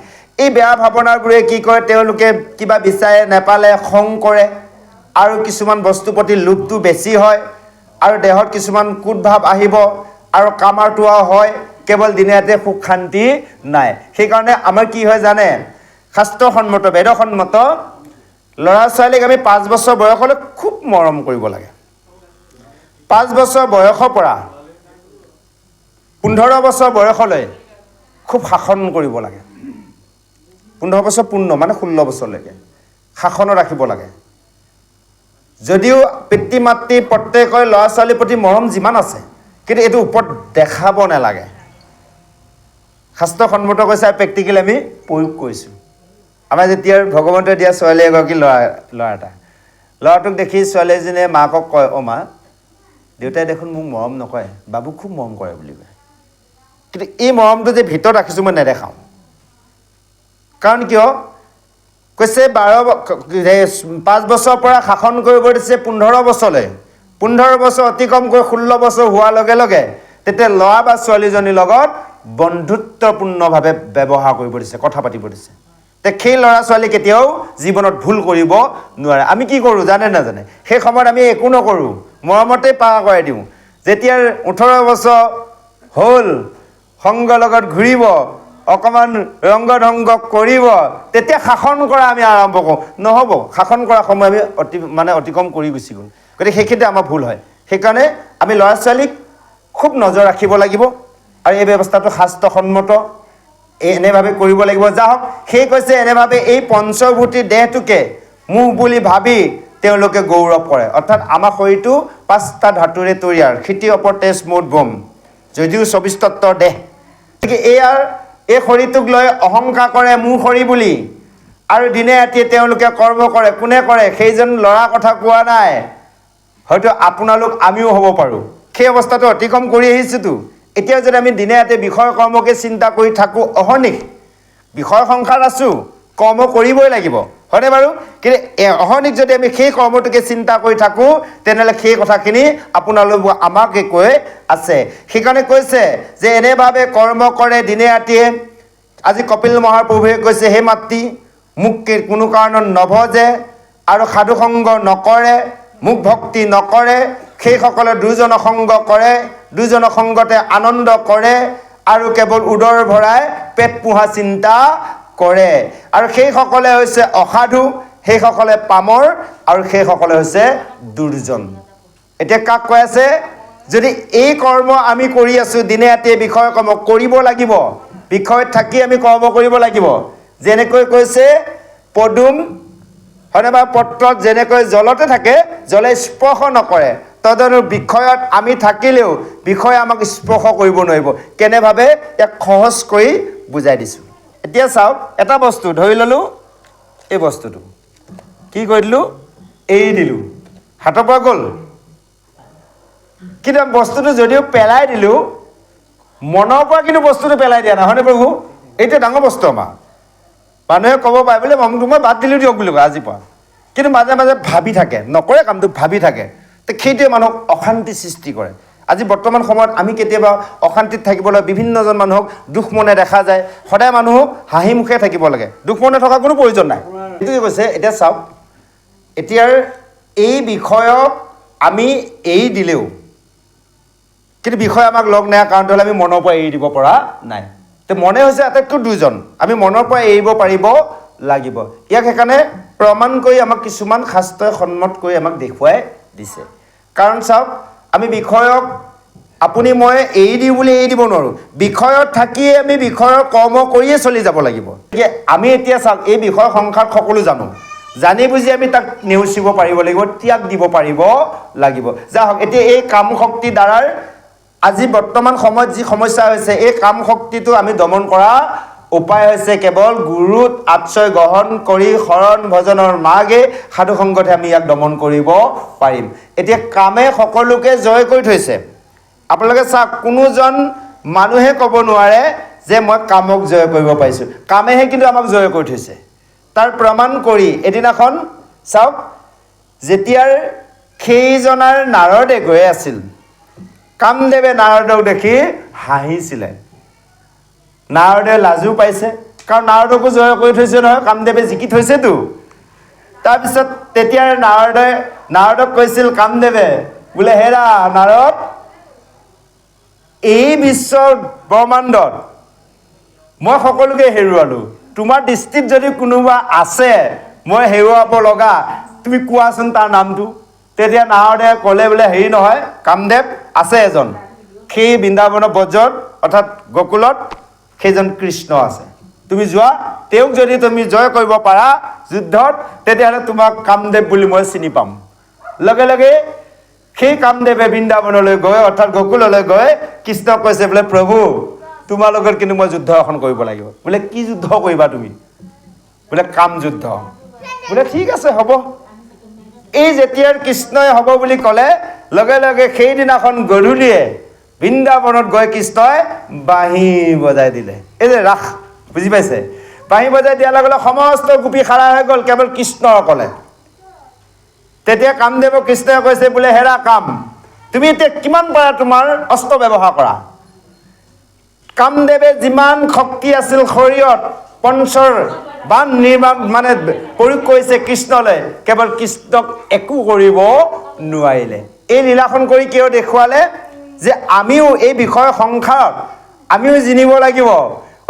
এই বেয়া ভাৱনাবোৰে কি কৰে? তেওঁলোকে কিবা বিচাৰে, নেপালে খং কৰে, আৰু কিছুমান বস্তুৰ প্ৰতি লোভটো বেছি হয়, আৰু দেহত কিছুমান কুটভাৱ আহিব, আৰু কামাৰটোৱা হয়, কেৱল দিনে ৰাতে সুখ শান্তি নাই। সেইকাৰণে আমাৰ কি হয় জানে? শাস্ত্ৰসন্মত বেদসন্মত ল'ৰা ছোৱালীক আমি 5 বছৰ বয়সলৈ খুব মৰম কৰিব লাগে। 5 বছৰ বয়সৰ পৰা 15 বছৰ বয়সলৈ খুব শাসন কৰিব লাগে। 15 বছৰ পূৰ্ণ মানে 16 বছৰলৈকে শাসনত ৰাখিব লাগে। যদিও পিতৃ মাতৃ প্ৰত্যেকৰে ল'ৰা ছোৱালীৰ প্ৰতি মৰম যিমান আছে, কিন্তু এইটো ওপৰত দেখাব নালাগে। শাস্ত্ৰসন্মত কৈছে আৰু প্ৰেক্টিকেলি আমি প্ৰয়োগ কৰিছোঁ। আমাৰ যেতিয়া ভগৱন্তই দিয়া ছোৱালী এগৰাকী ল'ৰা এটা, ল'ৰাটোক দেখি ছোৱালী এজনীয়ে মাকক কয়, অ' মা, দেউতাই দেখোন মোক মৰম নকৰে, বাবুক খুব মৰম কৰে বুলি কয়। কিন্তু এই মৰমটো যে ভিতৰত ৰাখিছোঁ মই নেদেখাওঁ। কাৰণ কিয়? কৈছে 5 বছৰৰ পৰা শাসন কৰিব দিছে 15 বছৰলৈ 15 বছৰ অতিক্ৰমকৈ 16 বছৰ হোৱাৰ লগে লগে তেতিয়া ল'ৰা বা ছোৱালীজনীৰ লগত বন্ধুত্বপূৰ্ণভাৱে ব্যৱহাৰ কৰিব দিছে কথা পাতিব দিছে তে সেই ল'ৰা ছোৱালী কেতিয়াও জীৱনত ভুল কৰিব নোৱাৰে আমি কি কৰোঁ জানে নাজানে সেই সময়ত আমি একো নকৰোঁ মৰমতে পাৰ কৰাই দিওঁ যেতিয়া 18 বছৰ হ'ল সংগ লগত ঘূৰিব অকমান ৰংগ ঢংগ কৰিব তেতিয়া শাসন কৰা আমি আৰম্ভ কৰোঁ নহ'ব শাসন কৰা সময় আমি অতিক্ৰম কৰি গুচি গ'ল গতিকে সেইখিনি আমাৰ ভুল হয় সেইকাৰণে আমি ল'ৰা ছোৱালীক খুব নজৰ ৰাখিব লাগিব আৰু এই ব্যৱস্থাটো শাস্ত্ৰসন্মত এনেভাৱে কৰিব লাগিব যাওক সেই কৈছে এনেভাৱে এই পঞ্চভূতি দেহটোকে মুখ বুলি ভাবি তেওঁলোকে গৌৰৱ কৰে অৰ্থাৎ আমাৰ শৰীৰটো 5টা ধাতুৰে তৈয়াৰ ক্ষিতি অপৰ তেজ মুঠ বম যদিও 24 তত্ত্বৰ দেহ গতিকে এই শৰীৰটোক লৈ অহংকাৰ কৰে মোৰ শৰীৰ বুলি আৰু দিনে ৰাতিয়ে তেওঁলোকে কৰ্ম কৰে কোনে কৰে সেইজন ল'ৰা কথা কোৱা নাই হয়তো আপোনালোক আমিও হ'ব পাৰোঁ সেই অৱস্থাটো অতিক্ৰম কৰি আহিছোঁতো এতিয়া যদি আমি দিনে ৰাতিয়ে বিষয় কৰ্মকে চিন্তা কৰি থাকোঁ অহৰ্নিশ বিষয় সংসাৰ আছোঁ কৰ্ম কৰিবই লাগিব হয়নে বাৰু কিন্তু অহৰ্নিশ যদি আমি সেই কৰ্মটোকে চিন্তা কৰি থাকোঁ তেনেহ'লে সেই কথাখিনি আপোনালোক আমাকে কৈ আছে সেইকাৰণে কৈছে যে এনেভাৱে কৰ্ম কৰে দিনে ৰাতিয়ে আজি কপিল মহাপ্ৰভুৱে কৈছে হে মাতৃ মোক কোনো কাৰণত নভজে আৰু সাধু সংগ নকৰে মোক ভক্তি নকৰে সেইসকলে দুজন সংগ কৰে দুজন সংগতে আনন্দ কৰে আৰু কেৱল উদৰ ভৰাই পেট পোহা চিন্তা কৰে আৰু সেইসকলে হৈছে অসাধু সেইসকলে পামৰ আৰু সেইসকলে হৈছে দুৰ্জন এতিয়া কাক কৈ আছে যদি এই কৰ্ম আমি কৰি আছোঁ দিনে ৰাতিয়ে বিষয় কৰ্ম কৰিব লাগিব বিষয়ত থাকি আমি কৰ্ম কৰিব লাগিব যেনেকৈ কৈছে পদুম হয়নে বা পত্ৰত যেনেকৈ জলতে থাকে জলে স্পৰ্শ নকৰে তদনু বিষয়ত আমি থাকিলেও বিষয় আমাক স্পৰ্শ কৰিব নোৱাৰিব কেনেভাৱে ইয়াক সহজ কৰি বুজাই দিছোঁ এতিয়া চাওক এটা বস্তু ধৰি ল'লোঁ এই বস্তুটো কি কৰি দিলোঁ এৰি দিলোঁ হাতৰ পৰা গ'ল কিন্তু বস্তুটো যদিও পেলাই দিলোঁ মনৰ পৰা কিন্তু বস্তুটো পেলাই দিয়া নাই হয়নে প্ৰভু এইটো ডাঙৰ বস্তু আমাৰ মানুহে ক'ব পাৰে বোলে মই বাদ দিলোঁ দিয়ক বুলি কয় আজিৰ পৰা কিন্তু মাজে মাজে ভাবি থাকে নকৰে কামটো ভাবি থাকে তো সেইটোৱে মানুহক অশান্তি সৃষ্টি কৰে আজি বৰ্তমান সময়ত আমি কেতিয়াবা অশান্তিত থাকিবলৈ বিভিন্নজন মানুহক দুখ মনে দেখা যায় সদায় মানুহক হাঁহি মুখে থাকিব লাগে দুখ মনে থকা কোনো প্ৰয়োজন নাই এইটোকে কৈছে এতিয়া চাওক এতিয়াৰ এই বিষয়ক আমি এৰি দিলেও কিন্তু বিষয় আমাক লগ নাই কাৰণটো হ'লে আমি মনৰ পৰা এৰি দিব পৰা নাই তো মনে হৈছে আটাইতকৈ দুজন আমি মনৰ পৰা এৰিব পাৰিব লাগিব ইয়াক সেইকাৰণে প্ৰমাণ কৰি আমাক কিছুমান শাস্ত্ৰই সন্মত কৰি আমাক দেখুৱাই দিছে কাৰণ চাওক আমি বিষয়ক আপুনি মই এৰি দিওঁ বুলি এৰি দিব নোৱাৰোঁ বিষয়ত থাকিয়ে আমি বিষয়ৰ কৰ্ম কৰিয়ে চলি যাব লাগিব গতিকে আমি এতিয়া চাওক এই বিষয় সংসাৰ সকলো জানো জানি বুজি আমি তাক নেওচিব পাৰিব লাগিব ত্যাগ দিব পাৰিব লাগিব যাওক এতিয়া এই কাম শক্তি দ্বাৰাৰ আজি বৰ্তমান সময়ত যি সমস্যা হৈছে এই কাম শক্তিটো আমি দমন কৰা উপায় হৈছে কেৱল গুৰুত আশ্ৰয় গ্ৰহণ কৰি শৰণ ভজনৰ মাৰ্গে সাধু সংগতে আমি ইয়াক দমন কৰিব পাৰিম এতিয়া কামে সকলোকে জয় কৰি থৈছে আপোনালোকে চাওক কোনোজন মানুহে ক'ব নোৱাৰে যে মই কামক জয় কৰিব পাৰিছোঁ কামেহে কিন্তু আমাক জয় কৰি থৈছে তাৰ প্ৰমাণ কৰি এদিনাখন চাওক যেতিয়াৰ সেইজনাৰ নাৰদে গৈ আছিল কামদেৱে নাৰদক দেখি হাঁহিছিলে নাৰদে লাজো পাইছে কাৰণ নাৰদকো জয় কৰি থৈছে নহয় কামদেৱে জিকি থৈছেতো তাৰপিছত তেতিয়া নাৰদক কৈছিল কামদেৱে বোলে হেৰা নাৰদ এই বিশ্ব ব্ৰহ্মাণ্ডত মই সকলোকে হেৰুৱালোঁ তোমাৰ দৃষ্টিত যদি কোনোবা আছে মই হেৰুৱাব লগা তুমি কোৱাচোন তাৰ নামটো তেতিয়া নাৰদে ক'লে বোলে হেৰি নহয় কামদেৱ আছে এজন সেই বৃন্দাবনৰ ব্ৰজত অৰ্থাৎ গকুলত সেইজন কৃষ্ণ আছে তুমি যোৱা তেওঁক যদি তুমি জয় কৰিব পাৰা যুদ্ধত তেতিয়াহ'লে তোমাক কামদেৱ বুলি মই চিনি পাম লগে লগে সেই কামদেৱে বৃন্দাবনলৈ গৈ অৰ্থাৎ গকুললৈ গৈ কৃষ্ণক কৈছে বোলে প্ৰভু তোমাৰ লগত কিন্তু মই যুদ্ধ এখন কৰিব লাগিব বোলে কি যুদ্ধ কৰিবা তুমি বোলে কাম যুদ্ধ বোলে ঠিক আছে হ'ব এই যেতিয়াৰ কৃষ্ণই হ'ব বুলি ক'লে লগে লগে সেইদিনাখন গধূলিয়ে বৃন্দাবনত গৈ কৃষ্ণই বাঁহী বজাই দিলে এই যে ৰাস বুজি পাইছে বাঁহী বজাই দিয়াৰ লগে লগে সমস্ত গোপী খাৰা হৈ গ'ল, কেৱল কৃষ্ণ অকলে। তেতিয়া কামদেৱক কৃষ্ণই কৈছে বোলে, হেৰা কাম, তুমি এতিয়া কিমান পাৰা তোমাৰ অস্ত্ৰ ব্যৱহাৰ কৰা। কামদেৱে যিমান শক্তি আছিল শৰীৰত, পঞ্চৰ বান নিৰ্মাণ মানে প্ৰয়োগ কৰিছে কৃষ্ণলৈ, কেৱল কৃষ্ণক একো কৰিব নোৱাৰিলে। এই লীলাখন কৰি কিয় দেখুৱালে যে আমিও এই বিষয় সংসাৰত আমিও জিনিব লাগিব।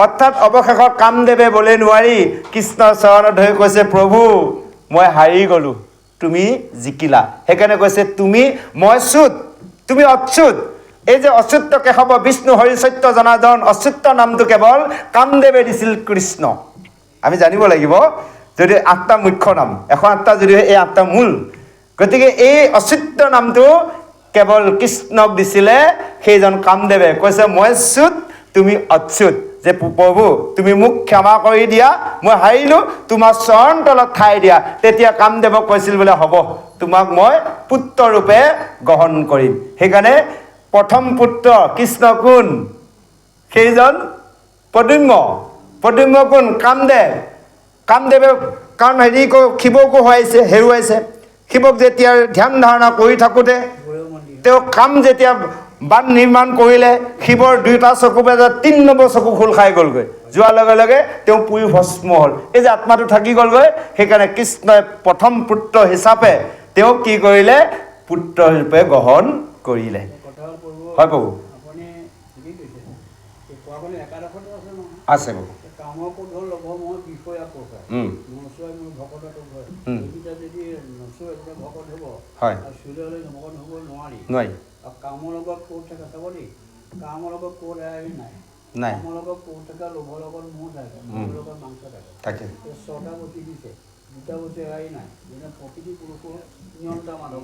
অৰ্থাৎ অৱশেষত কামদেৱে বোলে নোৱাৰি কৃষ্ণৰ চৰণত ধৰি কৈছে, প্ৰভু মই হাৰি গ'লো, তুমি জিকিলা। সেইকাৰণে কৈছে তুমি মই চ্যুত, তুমি অচ্যুত। এই যে অচ্যুত কেশৱ বিষ্ণু হৰি সত্য জনাৰ্দন, অচ্যুত নামটো কেৱল কামদেৱে দিছিল কৃষ্ণ। আমি জানিব লাগিব, যদি 8টা মুখ্য নাম, 108টা যদিও এই 8টা মূল, গতিকে এই অচ্যুত নামটো কেৱল কৃষ্ণক দিছিলে সেইজন কামদেৱে। কৈছে মই চ্যুত, তুমি অচ্যুত, যে প্ৰভু তুমি মোক ক্ষমা কৰি দিয়া, মই হাৰিলোঁ, তোমাৰ চৰণ তলত ঠাই দিয়া। তেতিয়া কামদেৱক কৈছিল বোলে হ'ব, তোমাক মই পুত্ৰৰূপে গ্ৰহণ কৰিম। সেইকাৰণে প্ৰথম পুত্ৰ কৃষ্ণ কোন? সেইজন প্ৰদ্যুম্ন। প্ৰদ্যুম্ন কোন? কামদেৱ। কামদেৱে কাৰণ শিৱকো হেৰুৱাইছে। শিৱক যেতিয়া ধ্যান ধাৰণা কৰি থাকোঁতে তেওঁ কাম যেতিয়া বান নিৰ্মাণ কৰিলে, শিৱৰ 2টা চকু বেজাত 3 নম্বৰ চকু খোল খাই গ'লগৈ। যোৱাৰ লগে লগে তেওঁ পুৰি ভস্ম হ'ল। এই যে আত্মাটো থাকি গ'লগৈ, সেইকাৰণে কৃষ্ণই প্ৰথম পুত্ৰ হিচাপে তেওঁক কি কৰিলে? পুত্ৰৰূপে গ্ৰহণ কৰিলে। হয় প্ৰভু, আছে বাবু। হয়, নোৱাৰি। কামৰ লগত ক'ত থাকে চাব দেই, কামৰ লগত ক'ত এৰাই নাই, নাই কামৰ লগত ক'ত থাকে, লোভৰ লগত মোহ থাকে, মোহৰ লগত মাংস থাকে। 6টা বস্তু দিছে, 2টা বস্তু এৰাই নাই। যেনে প্ৰকৃতি পুৰুষৰ নিয়ন্তা মাধৱ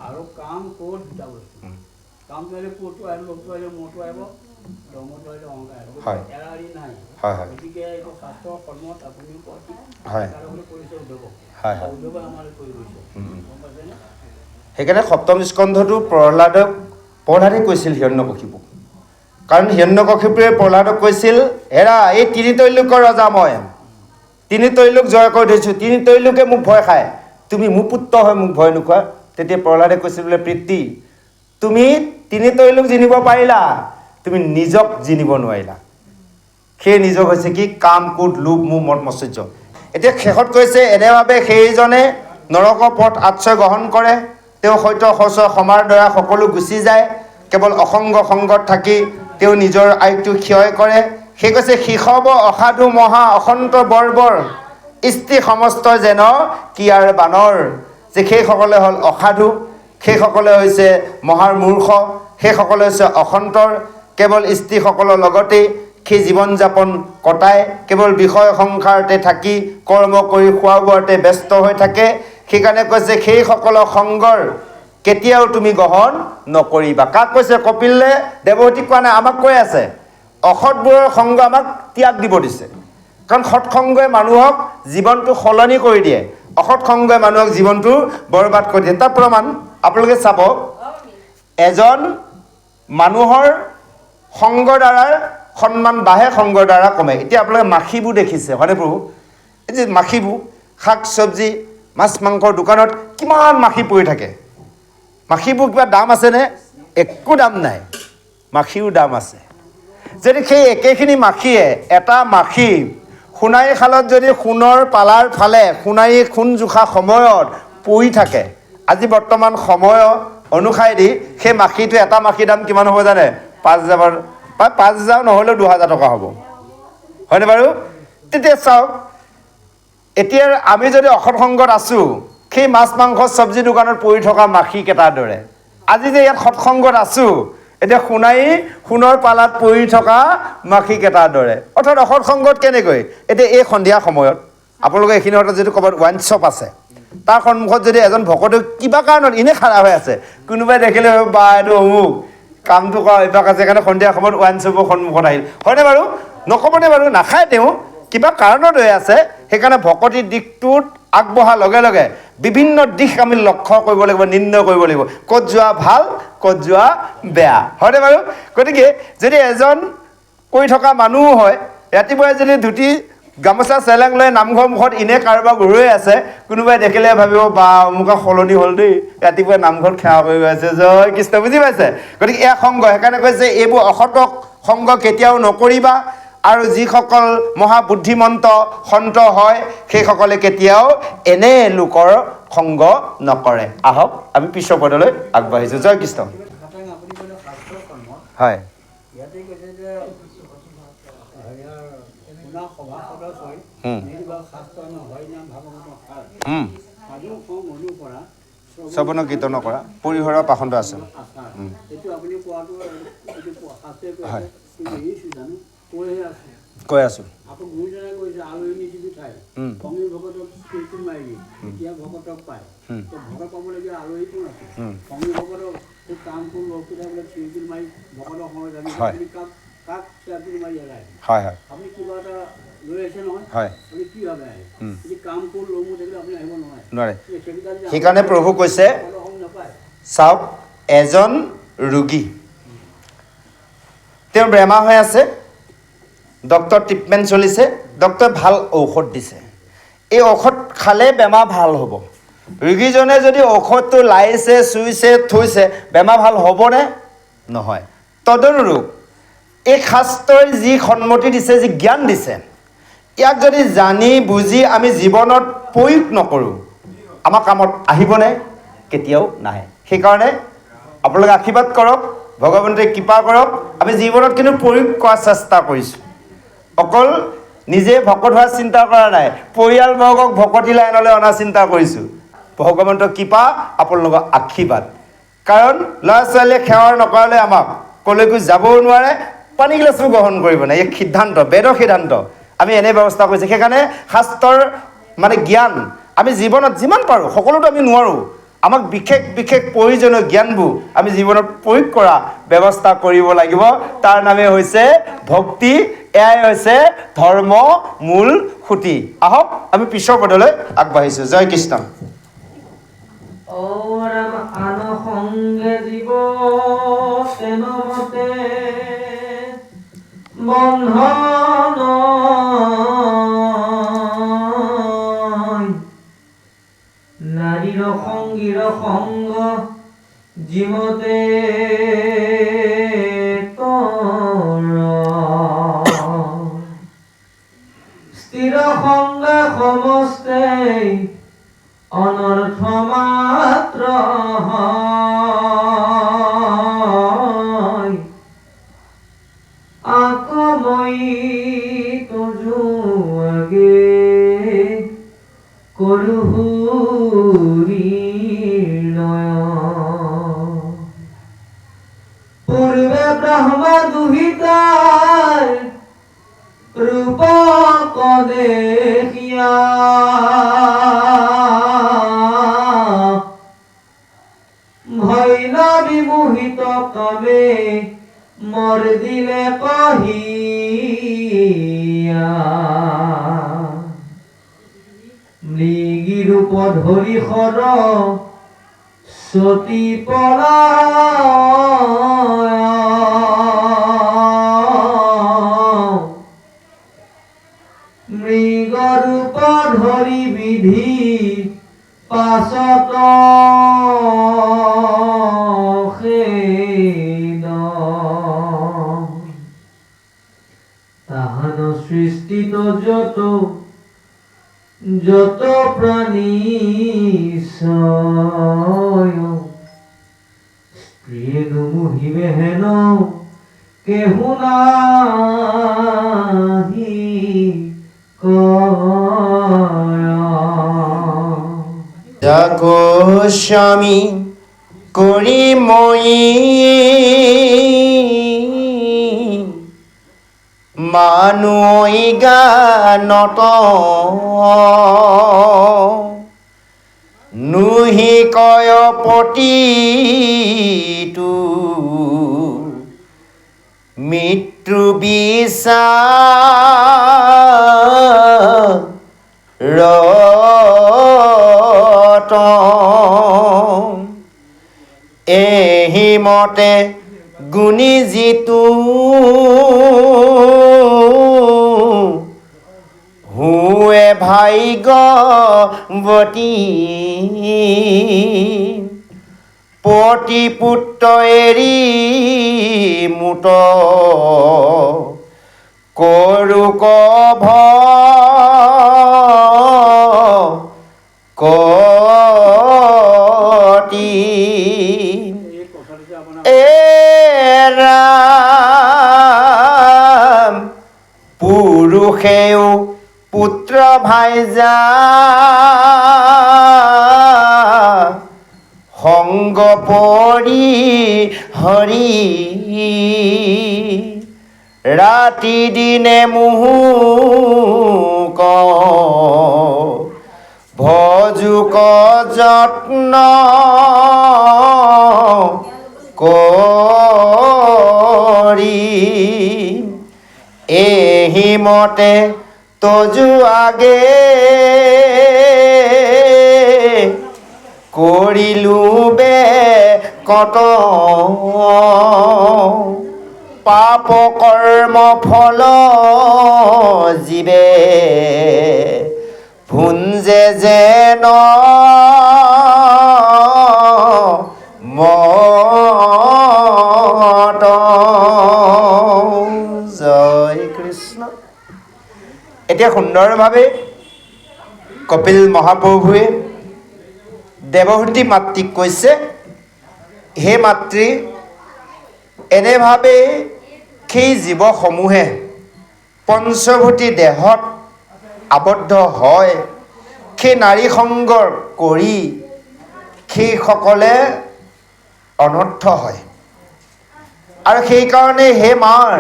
আৰু কাম ক'ত 2টা বস্তু। কামটো আহিলে ক'তো আহিব, লোভটো আহিলে মোহটো আহিব, ধৰ্মটো আহিলে অহংকাৰ আহিব, এৰি নাই। গতিকে এইটো শাস্ত্ৰৰ কৰ্মত আপুনি কৰিছে উদ্ধৱ, উদ্ধৱে আমাৰ কৰি গৈছে, গম পাইছেনে? সেইকাৰণে সপ্তম স্কন্ধটো প্ৰহ্লাদে কৈছিল হিৰণ্যকশিপুক। কাৰণ হিৰণ্যকশিপুৰে প্ৰহ্লাদক কৈছিল, হেৰা এই 3 তৈলোকৰ ৰজা মই, 3 তৈলোক জয় কৰি থৈছোঁ, 3 তৈলোকে মোক ভয় খায়, তুমি মোৰ পুত্ৰ হয় মোক ভয় নোখোৱা। তেতিয়া প্ৰহ্লাদে কৈছিল বোলে, প্ৰীতি তুমি 3 তৈলোক জিনিব পাৰিলা, তুমি নিজক জিনিব নোৱাৰিলা। সেই নিজক হৈছে কি? কাম, ক্ৰোধ, লোভ, মোহ, মদ, মৎসৰ্য। এতিয়া শেষত কৈছে, এনেভাৱে সেইজনে নৰকৰ পথ আশ্ৰয় গ্ৰহণ কৰে, তেওঁ সত্য শৌচ সমাৰ দ্বাৰা সকলো গুচি যায়, কেৱল অসংগ সংগত থাকি তেওঁ নিজৰ আয়ুটো ক্ষয় কৰে। সেই কৈছে, শিশৱ অসাধু মহা অসন্ত বৰ্বৰ স্ত্ৰী সমস্ত যেন কিয়াৰ বানৰ। যে সেইসকলে হ'ল অসাধু, সেইসকলে হৈছে মহাৰ মূৰ্খ, সেইসকলে হৈছে অসন্তৰ, কেৱল স্ত্ৰীসকলৰ লগতেই সেই জীৱন যাপন কটাই, কেৱল বিষয় সংসাৰতে থাকি কৰ্ম কৰি খোৱা বোৱাতে ব্যস্ত হৈ থাকে। সেইকাৰণে কৈছে সেইসকলৰ সংগৰ কেতিয়াও তুমি গ্ৰহণ নকৰিবা। কাক কৈছে? কপিলে দেৱহতীক কোৱা নাই, আমাক কৈ আছে। অসৎবোৰৰ সংগ আমাক ত্যাগ দিব দিছে, কাৰণ সৎসংগই মানুহক জীৱনটো সলনি কৰি দিয়ে, অসৎ সংগই মানুহক জীৱনটো বৰবাদ কৰি দিয়ে। তাৰ প্ৰমাণ আপোনালোকে চাব, এজন মানুহৰ সংগৰ দ্বাৰা সন্মান বাঢ়ে, সংগৰ দ্বাৰা কমে। এতিয়া আপোনালোকে মাখিবোৰ দেখিছে হয়নে প্ৰভু? এই যে মাখিবোৰ, শাক চব্জি মাছ মাংসৰ দোকানত কিমান মাখি পৰি থাকে। মাখিবোৰ কিবা দাম আছেনে? একো দাম নাই। মাখিও দাম আছে। যদি সেই একেখিনি মাখিয়ে, এটা মাখি সোণাৰী খালত যদি সোণৰ পালাৰ ফালে সোণাৰী সোণ জোখা সময়ত পৰি থাকে, আজি বৰ্তমান সময় অনুসাৰেদি সেই মাখিটো, এটা মাখিৰ দাম কিমান হ'ব জানে? 5,000, 5,000 নহ'লেও 2,000 টকা হ'ব, হয়নে বাৰু? তেতিয়া চাওক, এতিয়া আমি যদি অসৎ সংগত আছোঁ, সেই মাছ মাংস চব্জি দোকানত পৰি থকা মাখিকেইটাৰ দৰে আজি যে ইয়াত সৎসংগত আছোঁ, এতিয়া সোণৰ পালাত পৰি থকা মাখিকেইটাৰ দৰে। অৰ্থাৎ অসৎ সংগত কেনেকৈ? এতিয়া এই সন্ধিয়া সময়ত আপোনালোকে এইখিনি হয়তো যদি ক'ৰবাত ৱাইন শ্বপ আছে, তাৰ সন্মুখত যদি এজন ভকতে কিবা কাৰণত এনেই খাৰা হৈ আছে, কোনোবাই দেখিলে বা এইটো অমুক কামটো কৰা অভ্যাস আছে কাৰণে সন্ধিয়া সময়ত ৱাইন শ্বপৰ সন্মুখত আহিল, হয়নে বাৰু? নক'বনে বাৰু? নাখায়, তেওঁ কিবা কাৰণত হৈ আছে। সেইকাৰণে ভকতিৰ দিশটোত আগবঢ়াৰ লগে লগে বিভিন্ন দিশ আমি লক্ষ্য কৰিব লাগিব, নিৰ্ণয় কৰিব লাগিব, ক'ত যোৱা ভাল, ক'ত যোৱা বেয়া, হয়নে বাৰু? গতিকে যদি এজন কৰি থকা মানুহো হয়, ৰাতিপুৱাই যদি ধুতি গামোচা চেলেং লৈ নামঘৰ মুখত এনে কাৰোবাৰ ৰৈ আছে, কোনোবাই দেখিলে ভাবিব বা অমুকা সলনি হ'ল দেই, ৰাতিপুৱা নামঘৰত সেৱা কৰি আছে, জয় কৃষ্ণ, বুজি পাইছে? গতিকে এয়া সংগ, সেইকাৰণে কৈছে এইবোৰ অসত সংগ কেতিয়াও নকৰিবা, আৰু যিসকল মহাবুদ্ধিমন্ত সন্ত হয় সেইসকলে কেতিয়াও এনে লোকৰ সংগ নকৰে। আহক আমি পিছৰ পদলৈ আগবাঢ়িছোঁ। জয় কৃষ্ণ। খাটাং আপুনি ক'লে শাস্ত্ৰ কৰ্মত, হয় ইয়াতে কৈছে যে শুনা সভাসদৰ হৈ নিৰ্বাহ শাস্ত্ৰ নহয় নাম ভাগৱত সাধু সং মনুৰ পৰা শ্ৰৱণ কীৰ্তন কৰা পৰিহৰ পাখণ্ড আছে। আচাৰ এইটো আপুনি কোৱাটো এইটো শাস্ত্ৰে কৈছে, কিন্তু এৰিছোঁ জানো কৈহে আছে, কৈ আছোঁ। আকৌ গুৰুজনে কৈছে আলহী নিচিবি ঠাই ভঙি ভকতক কীৰ্তন মাৰিবি, এতিয়া ভকতক পায়। ভকত পাবলগীয়া আলহী কোন আছে? ভঙি ভকতক সেই কাম কোন ৰখিলে বোলে চিৰিকিল মাৰি ভকতক সময় জানি আপুনি কাক চিৰিকিল মাৰি এৰাই? হয় হয়, আপুনি কিবা এটা লৈ আছে নহয়, হয়, আপুনি কি ভাবে আহে? যদি কাম কোন লওঁ মোৰ থাকিলে আপুনি আহিব নোৱাৰে। নোৱাৰে। সেইকাৰণে প্ৰভু কৈছে, নাপায়। চাওক, এজন ৰোগী, তেওঁ বেমাৰ হৈ আছে, ডক্তৰ ট্ৰিটমেণ্ট চলিছে, ডক্তৰে ভাল ঔষধ দিছে, এই ঔষধ খালে বেমাৰ ভাল হ'ব। ৰোগীজনে যদি ঔষধটো লাইছে, চুইছে, থৈছে, বেমাৰ ভাল হ'বনে? নহয়। তদনুৰূপ এই শাস্ত্ৰই যি সন্মতি দিছে, যি জ্ঞান দিছে, ইয়াক যদি জানি বুজি আমি জীৱনত প্ৰয়োগ নকৰোঁ, আমাৰ কামত আহিবনে? কেতিয়াও নাহে। সেইকাৰণে আপোনালোকে আশীৰ্বাদ কৰক, ভগৱন্তই কৃপা কৰক, আমি জীৱনত কিন্তু প্ৰয়োগ কৰাৰ চেষ্টা কৰিছোঁ। অকল নিজে ভকত হোৱাৰ চিন্তা কৰা নাই, পৰিয়ালবৰ্গক ভকতি লাইনলৈ অনাৰ চিন্তা কৰিছোঁ। ভগৱন্তৰ কৃপা, আপোনালোকৰ আশীৰ্বাদ। কাৰণ ল'ৰা ছোৱালীয়ে সেৱা নকৰালে আমাক ক'লৈকো যাবও নোৱাৰে, পানী গিলাচো গ্ৰহণ কৰিব নাই। এই সিদ্ধান্ত, বেদৰ সিদ্ধান্ত, আমি এনে ব্যৱস্থা কৰিছোঁ। সেইকাৰণে শাস্ত্ৰৰ জ্ঞান আমি জীৱনত যিমান পাৰোঁ, সকলোতো আমি নোৱাৰোঁ, আমাক বিশেষ বিশেষ প্ৰয়োজনীয় জ্ঞানবোৰ আমি জীৱনত প্ৰয়োগ কৰা ব্যৱস্থা কৰিব লাগিব। তাৰ নামেই হৈছে ভক্তি, এয়াই হৈছে ধৰ্ম মূল সুঁতি। আহক আমি পিছৰ পদলৈ আগবাঢ়িছোঁ। জয় কৃষ্ণ। ৰাম আনসংগে জীৱ তেনমতে বন্ধন নাৰীৰ সংগীৰ সংগ জীৱতে স্থিৰ সংগ সমস্তে অনৰ্থ মাত্ৰ আকমই তুজু আগে কৰোহুৰি পূৰ্বে ব্ৰহ্ম দুহিতাৰ ৰূপক দেখিয়া ভৈল বিমোহিত কামে মৰ দিলে কহিয়া মৃগী ৰূপ ধৰি সৰ সতী পলায় মৃগৰূপ ধৰি বিধি পাছত তাহান সৃষ্টিত যত যত প্ৰাণী স্ত্ৰী নুমুহিবে হেন কেহু নাহি জাগো স্বামী কৰি মই মানুহ গানত নুহি কয় পতিটো মৃত্যু বিচাৰ এহি মতে গুণী যিটো ভাগ্যৱতী পতি পুত্ৰ এৰি মুত কৰো কতি এই কথাটো যে আপোনাৰ এ ৰাম পুৰুষেও পুত্ৰ ভাইজা সংগ পৰি হৰি ৰাতি দিনে মুহুক ভজুক যত্ন কৰি এহি মতে তজু আগে কৰিলো বে কত পাপ কৰ্ম ফল জীৱে ভুঞ্জে যেন মত জয় কৃষ্ণ। এতিয়া সুন্দৰভাৱে কপিল মহাপ্ৰভুৱে দেৱহূতি মাতৃক কৈছে, হে মাতৃ, এনেভাৱে সেই জীৱসমূহে পঞ্চভূতি দেহত আবদ্ধ হয়, সেই নাৰী সংগ কৰি সেইসকলে অনৰ্থ হয়। আৰু সেইকাৰণে হে মাৰ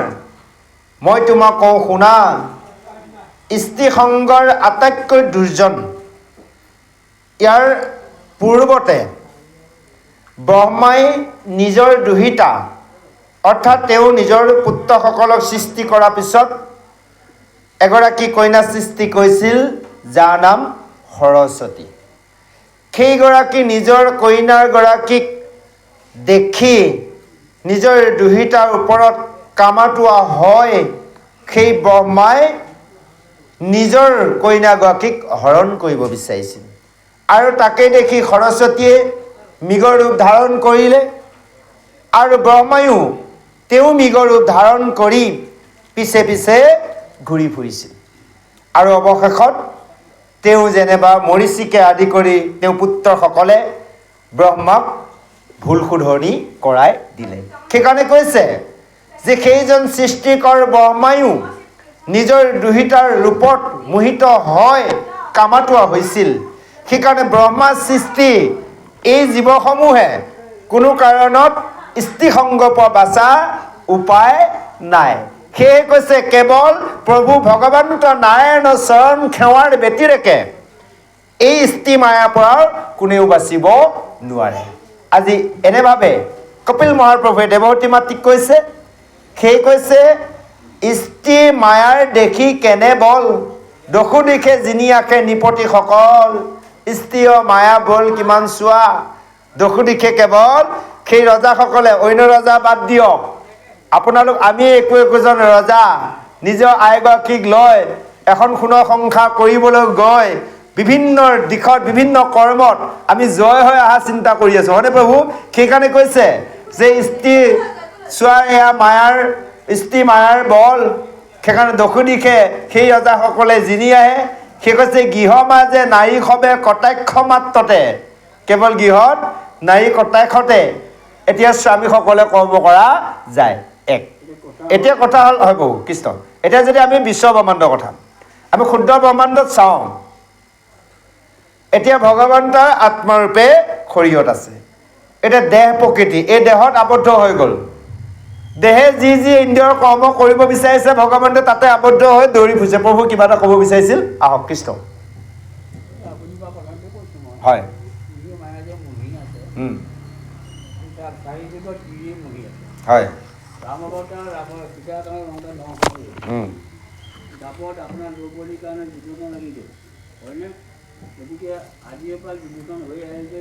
মই তোমাক কওঁ শুনা, স্ত্ৰী সংগৰ আটাইতকৈ দুৰ্জন। ইয়াৰ পূৰ্বতে ব্ৰহ্মাই নিজৰ দুহিতা অৰ্থাৎ তেওঁ নিজৰ পুত্ৰসকলক সৃষ্টি কৰাৰ পিছত এগৰাকী কন্যা সৃষ্টি কৰিছিল, যাৰ নাম সৰস্বতী। সেইগৰাকী নিজৰ কন্যাগৰাকীক দেখি নিজৰ দুহিতাৰ ওপৰত কামাতুৱা হয় সেই ব্ৰহ্মাই নিজৰ কন্যাগৰাকীক হৰণ কৰিব বিচাৰিছিল। আৰু তাকে দেখি সৰস্বতীয়ে মৃগৰ ৰূপ ধাৰণ কৰিলে আৰু ব্ৰহ্মায়ো তেওঁ মৃগৰ ৰূপ ধাৰণ কৰি পিছে পিছে ঘূৰি ফুৰিছিল। আৰু অৱশেষত তেওঁ যেনিবা মৰিচিকে আদি কৰি তেওঁ পুত্ৰসকলে ব্ৰহ্মাক ভুল শুধৰণি কৰাই দিলে। সেইকাৰণে কৈছে যে সেইজন সৃষ্টিকৰ ব্ৰহ্মায়ো নিজৰ দুহিতাৰ ৰূপত মোহিত হয় কামাতুৱা হৈছিল। সেইকাৰণে ব্ৰহ্মাৰ সৃষ্টি এই জীৱসমূহে কোনো কাৰণত স্ত্ৰী সংগৰ পৰা বাচাৰ উপায় নাই। সেয়ে কৈছে কেৱল প্ৰভু ভগৱন্ত নাৰায়ণৰ চৰণ সেৱাৰ ব্যতিৰেকে এই স্ত্ৰী মায়াৰ পৰা কোনেও বাচিব নোৱাৰে। আজি এনেভাৱে কপিল মহাপ্ৰভুৱে দেৱহূতি মাতৃক কৈছে, সেই কৈছে স্ত্ৰী মায়াৰ দেখি কেনে বল দশো দিশে যিনি আখে নিপতি সকল স্ত্ৰীয় মায়া বল কিমান চোৱা। দশো দিশে কেৱল সেই ৰজাসকলে, অন্য ৰজা বাদ দিয়ক, আপোনালোক আমি একোজন ৰজা নিজৰ আইগৰাকীক লৈ এখন সোণৰ সংসাৰ কৰিবলৈ গৈ বিভিন্ন দিশত বিভিন্ন কৰ্মত আমি জয় হৈ অহা চিন্তা কৰি আছোঁ, হয়নে প্ৰভু? সেইকাৰণে কৈছে যে স্ত্ৰী চোৱা এয়া মায়াৰ স্ত্ৰী মায়াৰ বল। সেইকাৰণে দশো দিশে সেই ৰজাসকলে জিনি আহে। সেই কৈছে গৃহ মাজে নাৰী সবে কটাক্ষ মাত্ৰতে, কেৱল গৃহত নাৰী কটাক্ষতে এতিয়া স্বামীসকলে কৰ্ম কৰা যায়। এতিয়া কথা হ'ল হয় বহু কৃষ্ণ। এতিয়া যদি আমি বিশ্ব ব্ৰহ্মাণ্ডৰ কথা আমি শুদ্ধ ব্ৰহ্মাণ্ডত চাওঁ, এতিয়া ভগৱন্তৰ আত্মাৰূপে শৰীৰত আছে। এতিয়া দেহ প্ৰকৃতি এই দেহত আবদ্ধ হৈ গ'ল। দেহে যি যি ইন্দ্ৰিয়ৰ কৰ্ম কৰিব বিচাৰিছে ভগৱন্তে তাতে আবদ্ধ হৈ দৌৰি ফুৰিছে। প্ৰভু কিবা এটা ক'ব বিচাৰিছিল, আহক কৃষ্ণ। আপুনি বা কথাটো কৈছোঁ মই, হয় মায়া যে মুহি আছে তাৰ চাৰিদিশত গিৰি মুহি আছে। হয় ৰাম অৱতাৰ ৰামৰ সীতা কাৰণে দাপত আপোনাৰ দ্ৰৌপদীৰ কাৰণে যুদ্ধখন লাগিলে, হয়নে? গতিকে আজিৰ পৰা যুদ্ধখন হৈ আহিছে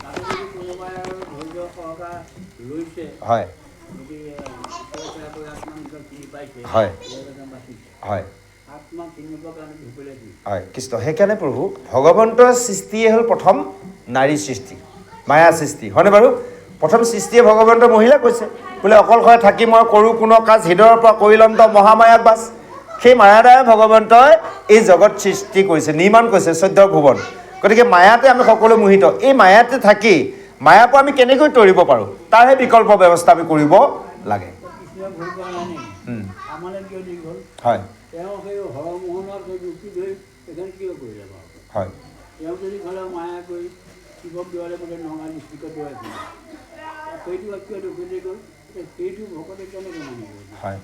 তাতে যদি কোনোবাই আৰু ধৈৰ্য সহকাৰ লৈছে, গতিকে পাইছে হয় আত্মাক চিনিবৰ কাৰণে ধুবলৈ দিয়ে হয় কৃষ্ণ সেইকাৰণে প্ৰভু ভগৱন্তৰ সৃষ্টিয়ে হ'ল প্ৰথম নাৰী সৃষ্টি মায়া সৃষ্টি হয়নে বাৰু প্ৰথম সৃষ্টিয়ে ভগৱন্তৰ মহিলা কৈছে বোলে অকলশৰে থাকি মই কৰোঁ কোনো কাজ হৃদয়ৰ পৰা কৰি ল'ম তো মহামায়াক বাছ সেই মায়াৰ দ্বাৰাই ভগৱন্তই এই জগত সৃষ্টি কৰিছে নিৰ্মাণ কৰিছে 14 ভুৱন গতিকে মায়াতে আমি সকলো মোহিত এই মায়াতে থাকি মায়াৰ পৰা আমি কেনেকৈ তৰিব পাৰোঁ তাৰহে বিকল্প ব্যৱস্থা আমি কৰিব লাগে কৃষ্ণই ভুল কৰা নাই নেকি আমালৈ কিয় দি গ'ল হয় তেওঁ সেই হৰমোহনৰ সেই যুক্তি ধৰি সেইকাৰণে কিয় কৰিলে বাৰু হয় তেওঁ যদি ক'লে মায়া কৰি শিৱক দেৱালে বোলে নগাঁ ডিষ্ট্ৰিক্টত দেৱাই সেইটো কিয় দুখি গ'ল সেইটো ভকতে কেনেকৈ মানিব হয়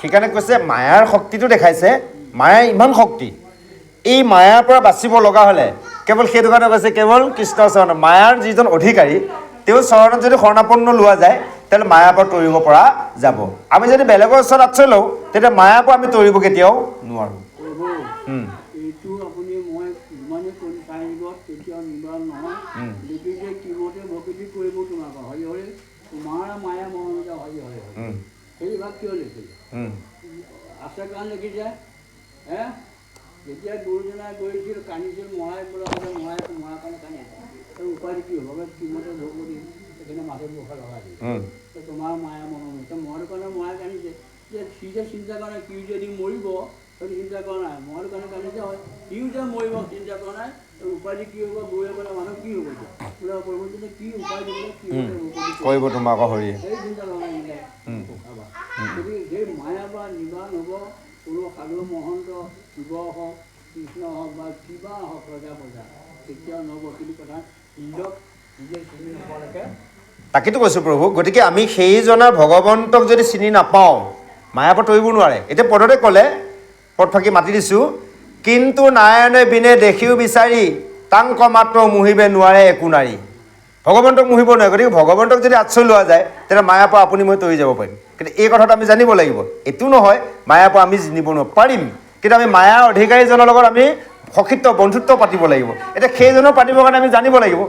সেইকাৰণে কৈছে মায়াৰ শক্তিটো দেখাইছে মায়াৰ ইমান শক্তি এই মায়াৰ পৰা বাচিব লগা হ'লে কেৱল সেইটো কাৰণে কৈছে কেৱল কৃষ্ণ চৰণ মায়াৰ যিজন অধিকাৰী তেওঁ চৰণত যদি শৰণাপন্ন লোৱা যায় তেতিয়াহ'লে মায়াৰ পৰা তৰিব পৰা যাব আমি যদি বেলেগৰ ওচৰত আশ্ৰয় লওঁ তেতিয়া মায়াৰ পৰা আমি তৰিব কেতিয়াও নোৱাৰোঁ এইটো আপুনি মই যিমানে কৰি চাই দিব তেতিয়াও নিবাৰণ নহয় গতিকে কিমতে ভক্তি কৰিব তোমাক হৰি হৰি তোমাৰ মায়া মৰমিতা হৰি হৰি সেই ভাগ কিয় লিখিলে আছে কাৰণ লিখিছে হে যেতিয়া গুৰুজনাই গৈছিল কান্দিছিল মহাই বোলে মহাই মহাৰ কাৰণে কান্দি আছে উপায় কি হ'ব কিমতে ভগৱতী সেইকাৰণে মাথে মুখা লগাই দিয়ে তোমাৰ মায়া মৰমিতা মোৰ কাৰণে মহাই কান্দিছে যে সি যে চিন্তা কৰে কি যদি মৰিব সেইটো চিন্তা কৰা নাই মোৰ কাৰণে কান্দিছে হয় সিও যে মৰিব চিন্তা কৰা নাই উপায় কি হ'ব বৌয়ে বোলে মানুহ কি হ'ব এতিয়া বোলে কৰিব যদি কি উপায় দিবলৈ কি কৰিব তোমাক হৰি সেই চিন্তা লগাই নিলে গতিকে সেই মায়া বা নিবাৰণ হ'ব কোনো সাধু মহন্ত শিৱ হওক কৃষ্ণ হওক বা কিবা হওক ৰজা প্ৰজা তেতিয়াও নহ'ব কিন্তু কথা নিজক নিজে চিনি নোপোৱালৈকে তাকেতো কৈছোঁ প্ৰভু গতিকে আমি সেইজনা ভগৱন্তক যদি চিনি নাপাওঁ মায়াৰ পৰা তৰিব নোৱাৰে এতিয়া পদতে ক'লে পদ ফাঁকি মাতি দিছোঁ কিন্তু নাৰায়ণে বিনে দেখিও বিচাৰি তাংক মাত্ৰ মুহিবে নোৱাৰে একো নাৰী ভগৱন্তক মুহিব নোৱাৰে গতিকে ভগৱন্তক যদি আশ্ৰয় লোৱা যায় তেতিয়া মায়াৰ পৰা আপুনি মই তৰি যাব পাৰিম কিন্তু এই কথাটো আমি জানিব লাগিব এইটো নহয় মায়াৰ পৰা আমি নিব পাৰিম কিন্তু আমি মায়াৰ অধিকাৰীজনৰ লগত আমি সখিত্ব বন্ধুত্ব পাতিব লাগিব এতিয়া সেইজনক পাতিবৰ কাৰণে আমি জানিব লাগিব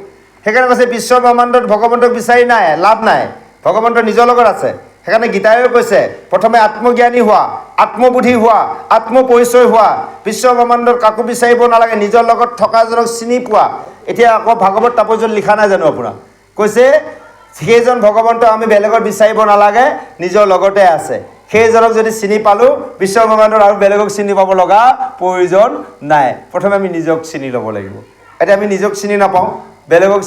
সেইকাৰণে কৈছে বিশ্ব ব্ৰহ্মাণ্ডত ভগৱন্তক বিচাৰি নাই লাভ নাই ভগৱন্ত নিজৰ লগত আছে সেইকাৰণে গীতায়ো কৈছে প্ৰথমে আত্মজ্ঞানী হোৱা আত্মবুদ্ধি হোৱা আত্মপৰিচয় হোৱা বিশ্ব ব্ৰহ্মাণ্ডত কাকো বিচাৰিব নালাগে নিজৰ লগত থকাজনক চিনি পোৱা এতিয়া আকৌ ভাগৱত তাপৰ্যত লিখা নাই জানো আপোনাৰ কৈছে সেইজন ভগৱন্তক আমি বেলেগত বিচাৰিব নালাগে নিজৰ লগতে আছে সেইজনক যদি চিনি পালোঁ বিশ্ব ব্ৰহ্মাণ্ডত আৰু বেলেগক চিনি পাব লগা প্ৰয়োজন নাই প্ৰথমে আমি নিজক চিনি ল'ব লাগিব এতিয়া আমি নিজক চিনি নাপাওঁ বেলেগক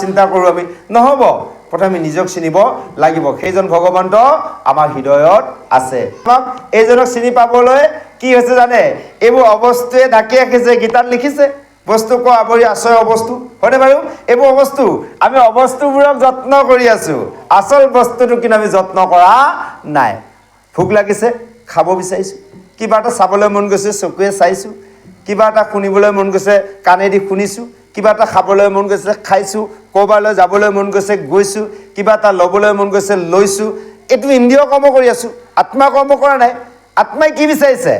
চিন্তা কৰোঁ আমি নহ'ব প্ৰথমে আমি নিজক চিনিব লাগিব সেইজন ভগৱন্ত আমাৰ হৃদয়ত আছে আমাক এইজনক চিনি পাবলৈ কি হৈছে জানে এইবোৰ অৱস্থাৱে ঢাকি ৰাখিছে গীতাত লিখিছে বস্তুক আৱৰি আশ্ৰয় অৱস্তু হয়নে বাৰু এইবোৰ অৱস্তু আমি অৱস্তুবোৰক যত্ন কৰি আছোঁ আচল বস্তুটো কিন্তু আমি যত্ন কৰা নাই ভোক লাগিছে খাব বিচাৰিছোঁ কিবা এটা চাবলৈ মন গৈছে চকুৱে চাইছোঁ কিবা এটা শুনিবলৈ মন গৈছে কাণেদি শুনিছোঁ কিবা এটা খাবলৈ মন গৈছে খাইছোঁ ক'ৰবালৈ যাবলৈ মন গৈছে গৈছোঁ কিবা এটা ল'বলৈ মন গৈছে লৈছোঁ এইটো ইন্দ্ৰিয় কৰ্ম কৰি আছোঁ আত্মা কৰ্ম কৰা নাই আত্মাই কি বিচাৰিছে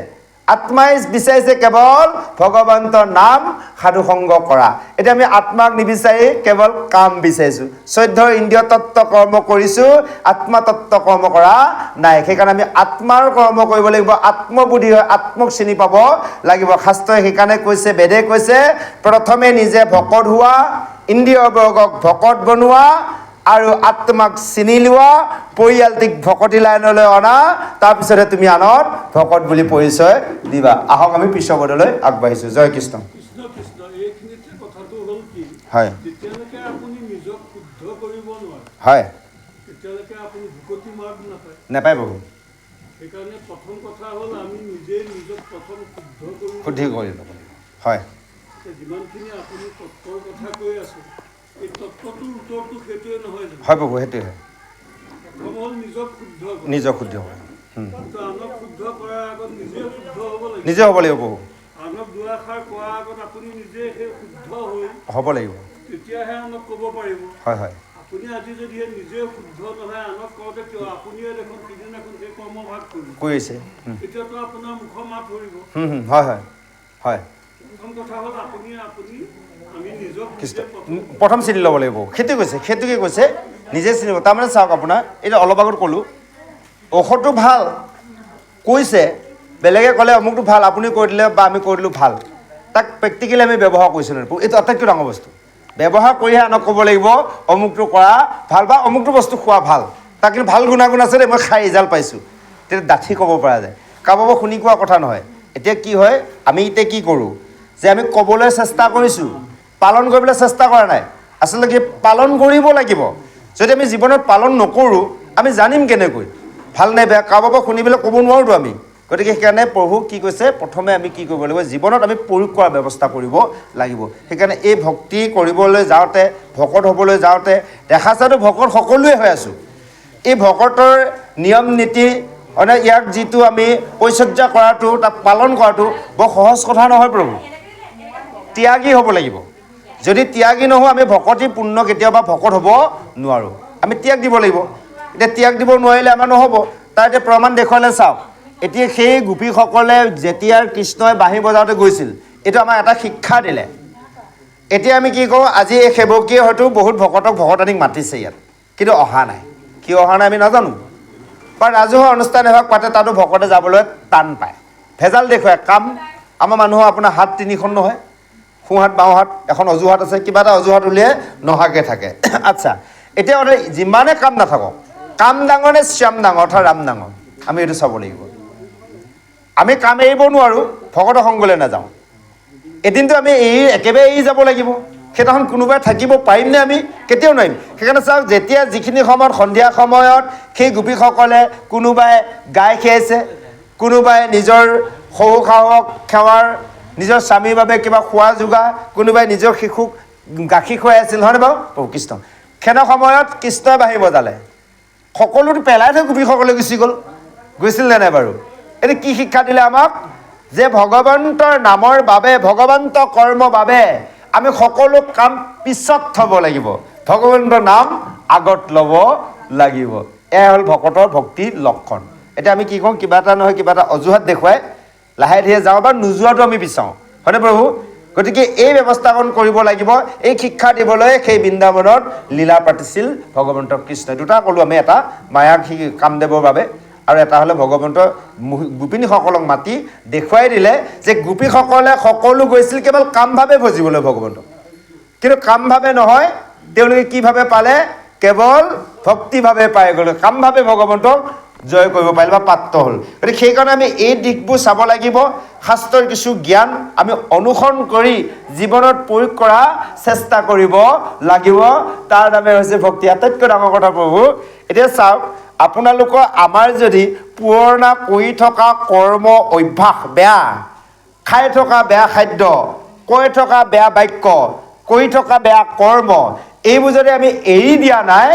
আত্মাই বিচাৰিছে কেৱল ভগৱন্তৰ নাম সাধু সংগ কৰা এতিয়া আমি আত্মাক নিবিচাৰি কেৱল কাম বিচাৰিছোঁ 14 ইন্দ্ৰিয় তত্ত্ব কৰ্ম কৰিছোঁ আত্মা তত্ত্ব কৰ্ম কৰা নাই সেইকাৰণে আমি আত্মাৰ কৰ্ম কৰিব লাগিব আত্মবুদ্ধি হৈ আত্মক চিনি পাব লাগিব শাস্ত্ৰই সেইকাৰণে কৈছে বেদে কৈছে প্ৰথমে নিজে ভকত হোৱা ইন্দ্ৰিয়বৰ্গক ভকত বনোৱা আৰু আত্মাক চিনি লোৱা পৰিয়ালটিক ভকতি লাইনলৈ অনা তাৰপিছতে তুমি আনত ভকত বুলি পৰিচয় দিবা আহক আমি পিছপদলৈ আগবাঢ়িছোঁ জয় কৃষ্ণ কৃষ্ণ কৃষ্ণ এইখিনিতে কথাটো হ'ল কি হয় যেতিয়ালৈকে আপুনি নিজক শুদ্ধ কৰিব নোৱাৰে হয় তেতিয়ালৈকে আপুনি ভকতি মাৰ্গ নাপায় নাপায় বহু সেইকাৰণে প্ৰথম কথা হ'ল আমি নিজেই নিজক প্ৰথম শুদ্ধি কৰি ল'ব লাগিব হয় যিমানখিনি আপুনি তত্ত্বৰ কথা কৈ আছে এই তত্ত্বটোৰ উত্তৰটো সেইটোৱে নহয় জানো হয় বাবু সেইটোৱে হয় প্ৰথম হ'ল নিজক শুদ্ধ কৰা নিজক শুদ্ধ হ'ব কিন্তু আনক শুদ্ধ কৰাৰ আগত নিজে শুদ্ধ হ'ব লাগিব নিজে হ'ব লাগিব বহু আনক দুআষাৰ কোৱাৰ আগত আপুনি নিজে সেই শুদ্ধ হৈ হ'ব লাগিব তেতিয়াহে আনক ক'ব পাৰিব হয় হয় আপুনি আজি যদি নিজে শুদ্ধ নহয় আনক কওঁতে কিয় আপুনিয়ে দেখোন সিদিনাখন সেই কৰ্মভাগ কৰিছে তেতিয়াতো আপোনাৰ মুখৰ মাত ধৰিব হয় হয় হয় প্ৰথম কথা হ'ল আপুনি আমি নিজক কৃষ্ণ প্ৰথম চিনি ল'ব লাগিব সেইটোকে কৈছে নিজে চিনিব তাৰমানে চাওক আপোনাৰ এইটো অলপ আগত ক'লোঁ ঔষধটো ভাল কৈছে বেলেগে ক'লে অমুকটো ভাল, আপুনি কৈ দিলে বা আমি কৈ দিলোঁ ভাল, তাক প্ৰেক্টিকেলি আমি ব্যৱহাৰ কৰিছোঁ নে? এইটো আটাইতকৈ ডাঙৰ বস্তু। ব্যৱহাৰ কৰিহে আনক ক'ব লাগিব অমুকটো কৰা ভাল বা অমুকটো বস্তু খোৱা ভাল, তাক কিন্তু ভাল গুণাগুণ আছে দেই, মই খাই ৰিজাল্ট পাইছোঁ, তেতিয়া ডাঠি ক'ব পৰা যায়। কাৰোবাৰ শুনি কোৱা কথা নহয়। এতিয়া কি হয়, আমি এতিয়া কি কৰোঁ যে আমি ক'বলৈ চেষ্টা কৰিছোঁ, পালন কৰিবলৈ চেষ্টা কৰা নাই। আচলতে কি পালন কৰিব লাগিব। যদি আমি জীৱনত পালন নকৰোঁ আমি জানিম কেনেকৈ ভাল নে বেয়া? কাৰোবাৰ পৰা শুনি পেলাই ক'ব নোৱাৰোঁতো আমি। গতিকে সেইকাৰণে প্ৰভু কি কৈছে, প্ৰথমে আমি কি কৰিব লাগিব, জীৱনত আমি প্ৰয়োগ কৰাৰ ব্যৱস্থা কৰিব লাগিব। সেইকাৰণে এই ভক্তি কৰিবলৈ যাওঁতে, ভকত হ'বলৈ যাওঁতে, দেখা চাতো ভকত সকলোৱে হৈ আছোঁ। এই ভকতৰ নিয়ম নীতি মানে ইয়াক যিটো আমি পৰিচৰ্যা কৰাটো, তাক পালন কৰাটো বৰ সহজ কথা নহয় প্ৰভু। ত্যাগী হ'ব লাগিব। যদি ত্যাগী নহওঁ আমি ভকতি পূৰ্ণ কেতিয়াবা ভকত হ'ব নোৱাৰোঁ। আমি ত্যাগ দিব লাগিব। এতিয়া ত্যাগ দিব নোৱাৰিলে আমাৰ নহ'ব। তাৰ এতিয়া প্ৰমাণ দেখুৱালে চাওক। এতিয়া সেই গোপীসকলে যেতিয়া কৃষ্ণই বাঁহী বজাওঁতে গৈছিল, এইটো আমাক এটা শিক্ষা দিলে। এতিয়া আমি কি কৰোঁ, আজি এই সেৱকীয়ে হয়তো বহুত ভকতনিক মাতিছে ইয়াত, কিন্তু অহা নাই। কিয় অহা নাই আমি নাজানো। বা ৰাজহুৱা অনুষ্ঠান এভাগ পাতে, তাতো ভকতে যাবলৈ টান পায়, ভেজাল দেখুৱায়। কাম আমাৰ মানুহৰ আপোনাৰ হাত তিনিখন নহয়, সোঁহাত বাওঁহাত, এখন অজুহাত আছে, কিবা এটা অজুহাত উলিয়াই নহাকৈ থাকে। আচ্ছা, এতিয়া যিমানে কাম নাথাকক, কাম ডাঙৰ নে শ্যাম ডাঙৰ অৰ্থাৎ ৰাম ডাঙৰ, আমি এইটো চাব লাগিব। আমি কাম এৰিব নোৱাৰোঁ, ভকতৰ সংগলৈ নাযাওঁ। এদিনটো আমি একেবাৰে এৰি যাব লাগিব। সেইদিনাখন কোনোবাই থাকিব পাৰিমনে? আমি কেতিয়াও নোৱাৰিম। সেইকাৰণে চাওক, যেতিয়া যিখিনি সময়ত সন্ধিয়া সময়ত সেই গোপীসকলে কোনোবাই গাই খীৰাইছে, কোনোবাই নিজৰ শহু শাহুক সেৱাৰ, নিজৰ স্বামীৰ বাবে কিবা খোৱা যোগাৰ, কোনোবাই নিজৰ শিশুক গাখীৰ খুৱাই আছিল, নহয়নে বাৰু? প্ৰভু কৃষ্ণ সেনে সময়ত কৃষ্ণই বাঁহী বজালে, সকলোটো পেলাই থৈ গোপীসকলে গুচি গ'ল। গৈছিল নে নাই বাৰু? এইটো কি শিক্ষা দিলে আমাক? যে ভগৱন্তৰ নামৰ বাবে, ভগৱন্ত কৰ্মৰ বাবে আমি সকলো কাম পিছত থ'ব লাগিব, ভগৱন্তৰ নাম আগত ল'ব লাগিব। এয়া হ'ল ভকতৰ ভক্তিৰ লক্ষণ। এতিয়া আমি কি কওঁ, কিবা এটা নহয় কিবা এটা অজুহাত দেখুৱাই লাহে ধীৰে যাওঁ বা নোযোৱাটো আমি বিচাৰোঁ, হয়নে প্ৰভু? গতিকে এই ব্যৱস্থাকৰণ কৰিব লাগিব। এই শিক্ষা দিবলৈ সেই বৃন্দাবনত লীলা পাতিছিল ভগৱন্ত কৃষ্ণই। দুটা ক'লোঁ আমি, এটা মায়াক কামদেৱৰ বাবে, আৰু এটা হ'লে ভগৱন্তৰ গোপিনীসকলক মাতি দেখুৱাই দিলে যে গোপীসকলে সকলো গৈছিল কেৱল কামভাৱে ভজিবলৈ ভগৱন্তক, কিন্তু কামভাৱে নহয়, তেওঁলোকে কিভাৱে পালে? কেৱল ভক্তিভাৱে পাই গ'লে, কামভাৱে ভগৱন্তক জয় কৰিব পাৰিলে বা প্ৰাপ্ত হ'ল। গতিকে সেইকাৰণে আমি এই দিশবোৰ চাব লাগিব। শাস্ত্ৰৰ কিছু জ্ঞান আমি অনুসৰণ কৰি জীৱনত প্ৰয়োগ কৰা চেষ্টা কৰিব লাগিব। তাৰ নামে হৈছে ভক্তি। আটাইতকৈ ডাঙৰ কথা প্ৰভু, এতিয়া চাওক, আপোনালোকৰ আমাৰ যদি পুৰণা কৰি থকা কৰ্ম অভ্যাস বেয়া, খাই থকা বেয়া খাদ্য, কৈ থকা বেয়া বাক্য, কৰি থকা বেয়া কৰ্ম, এইবোৰ যদি আমি এৰি দিয়া নাই,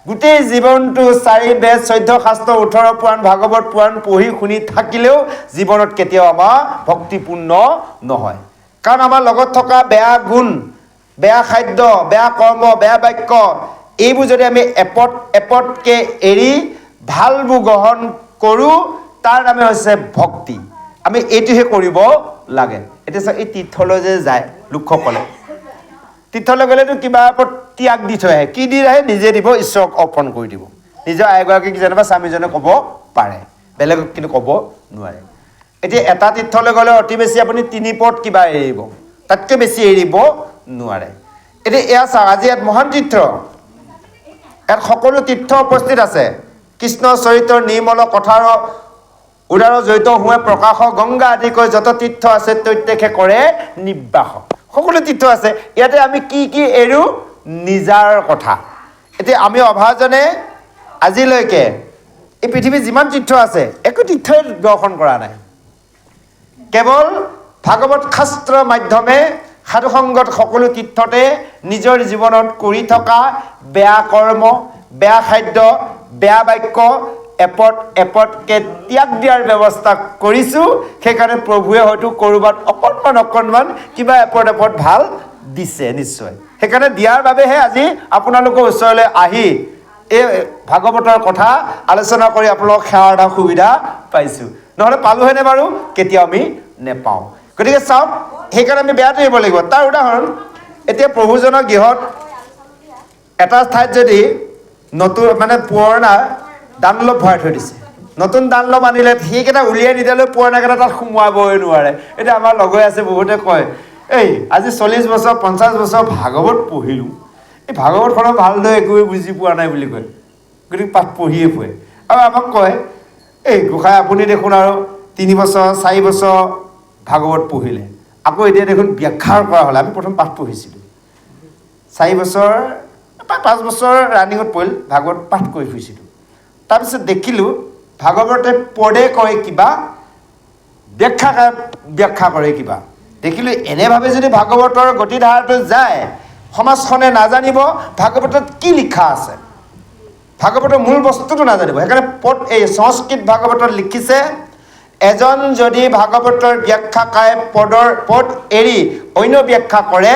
গোটেই জীৱনটো 4 বেদ 14 শাস্ত্ৰ 18 পুৰাণ ভাগৱত পুৰাণ পঢ়ি শুনি থাকিলেও জীৱনত কেতিয়াও আমাৰ ভক্তিপূৰ্ণ নহয়। কাৰণ আমাৰ লগত থকা বেয়া গুণ, বেয়া খাদ্য, বেয়া কৰ্ম, বেয়া বাক্য, এইবোৰ যদি আমি এপতকৈ এৰি ভালবোৰ গ্ৰহণ কৰোঁ, তাৰ নামে হৈছে ভক্তি। আমি এইটোহে কৰিব লাগে। এতিয়া চাওক, এই তীৰ্থলৈ যে যায় লোকসকলে, তীৰ্থলৈ গ'লেতো কিবা ওপৰত ত্যাগ দি থৈ আহে। কি দি আহে? নিজে দিব, ঈশ্বৰক অৰ্পণ কৰি দিব। নিজৰ আইগৰাকীক যেনিবা স্বামীজনে ক'ব পাৰে, বেলেগক কিন্তু ক'ব নোৱাৰে। এতিয়া এটা তীৰ্থলৈ গ'লে অতি বেছি আপুনি 3 পদ কিবা এৰিব, তাতকৈ বেছি এৰিব নোৱাৰে। এতিয়া এয়া চাওক, আজি ইয়াত মহান তীৰ্থ, ইয়াত সকলো তীৰ্থ উপস্থিত আছে। কৃষ্ণ চৰিত্ৰৰ নিৰ্মল কথাৰ উদাৰ জড়িত হোৱে প্ৰকাশ, গংগা আদিকৈ যত তীৰ্থ আছে প্ৰত্যেকে কৰে নিৰ্বাস। সকলো তীৰ্থ আছে। ইয়াতে আমি কি কি এৰো? নিজাৰ কথা। এতিয়া আমি অভাজনে আজিলৈকে এই পৃথিৱীত যিমান তীৰ্থ আছে একো তীৰ্থই দৰ্শন কৰা নাই। কেৱল ভাগৱত শাস্ত্ৰ মাধ্যমে সাধুসংগত সকলো তীৰ্থতে নিজৰ জীৱনত কৰি থকা বেয়া কৰ্ম, বেয়া খাদ্য, বেয়া বাক্য এপতকৈ ত্যাগ দিয়াৰ ব্যৱস্থা কৰিছোঁ। সেইকাৰণে প্ৰভুৱে হয়তো ক'ৰবাত অকণমান কিবা এপত ভাল দিছে নিশ্চয়। সেইকাৰণে দিয়াৰ বাবেহে আজি আপোনালোকৰ ওচৰলৈ আহি এই ভাগৱতৰ কথা আলোচনা কৰি আপোনালোকক সেৱাৰ এটা সুবিধা পাইছোঁ। নহ'লে পালোহেনে বাৰু? কেতিয়াও আমি নেপাওঁ। গতিকে চাওক, সেইকাৰণে আমি বেয়াটো এৰিব লাগিব। তাৰ উদাহৰণ, এতিয়া প্ৰভুজনৰ গৃহত এটা ঠাইত যদি নতুন পুৰণা দানলভ ভৰাই থৈ দিছে, নতুন দানলম আনিলে সেইকেইটা উলিয়াই নিদিয়ালৈ পুৰণাকেইটা তাত সোমোৱাবই নোৱাৰে। এতিয়া আমাৰ লগৰ আছে বহুতে কয়, এই আজি 40 বছৰ 50 বছৰ ভাগৱত পঢ়িলোঁ, এই ভাগৱতখনৰ ভালদৰে একোৱে বুজি পোৱা নাই বুলি কয়, গতিকে পাঠ পঢ়িয়ে ফুৰে। আৰু আমাক কয়, এই গোসাঁই আপুনি দেখোন আৰু 3 বছৰ 4 বছৰ ভাগৱত পঢ়িলে, আকৌ এতিয়া দেখোন ব্যাখ্যা কৰা হ'লে। আমি প্ৰথম পাঠ পঢ়িছিলোঁ 4 বছৰ প্ৰায় 5 বছৰ ৰানিঙত পৰিল, ভাগৱত পাঠ কৰি ফুৰিছিলোঁ। তাৰপিছত দেখিলোঁ ভাগৱতে পদে কয় কিবা, ব্যাখ্যা কৰে কিবা। দেখিলোঁ এনেভাৱে যদি ভাগৱতৰ গতিধাৰাটো যায়, সমাজখনে নাজানিব ভাগৱতত কি লিখা আছে, ভাগৱতৰ মূল বস্তুটো নাজানিব। সেইকাৰণে এই সংস্কৃত ভাগৱতত লিখিছে, এজন যদি ভাগৱতৰ ব্যাখ্যাকাৰে পদ এৰি অন্য ব্যাখ্যা কৰে,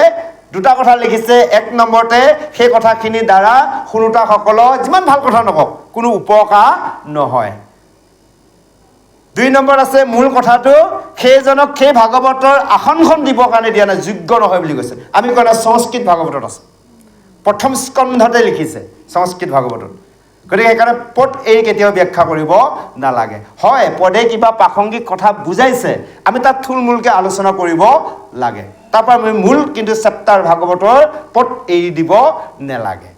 2টা কথা লিখিছে। 1 নম্বৰতে সেই কথাখিনিৰ দ্বাৰা শুনোতাসকলৰ যিমান ভাল কথা নকওক কোনো উপকাৰ নহয়। 2 নম্বৰত আছে মূল কথাটো সেইজনক সেই ভাগৱতৰ আসনখন দিবৰ কাৰণে দিয়া নাই, যোগ্য নহয় বুলি কৈছে। আমি কওঁ সংস্কৃত ভাগৱতত আছে, 1ম স্কন্ধতে লিখিছে সংস্কৃত ভাগৱতত। গতিকে সেইকাৰণে পদ এৰি কেতিয়াও ব্যাখ্যা কৰিব নালাগে। হয়, পদে কিবা প্ৰাসংগিক কথা বুজাইছে, আমি তাত থুলমূলকৈ আলোচনা কৰিব লাগে। তাৰপৰা আমি মূল কিন্তু চেপ্টাৰ ভাগৱতৰ পদ এৰি দিব নালাগে।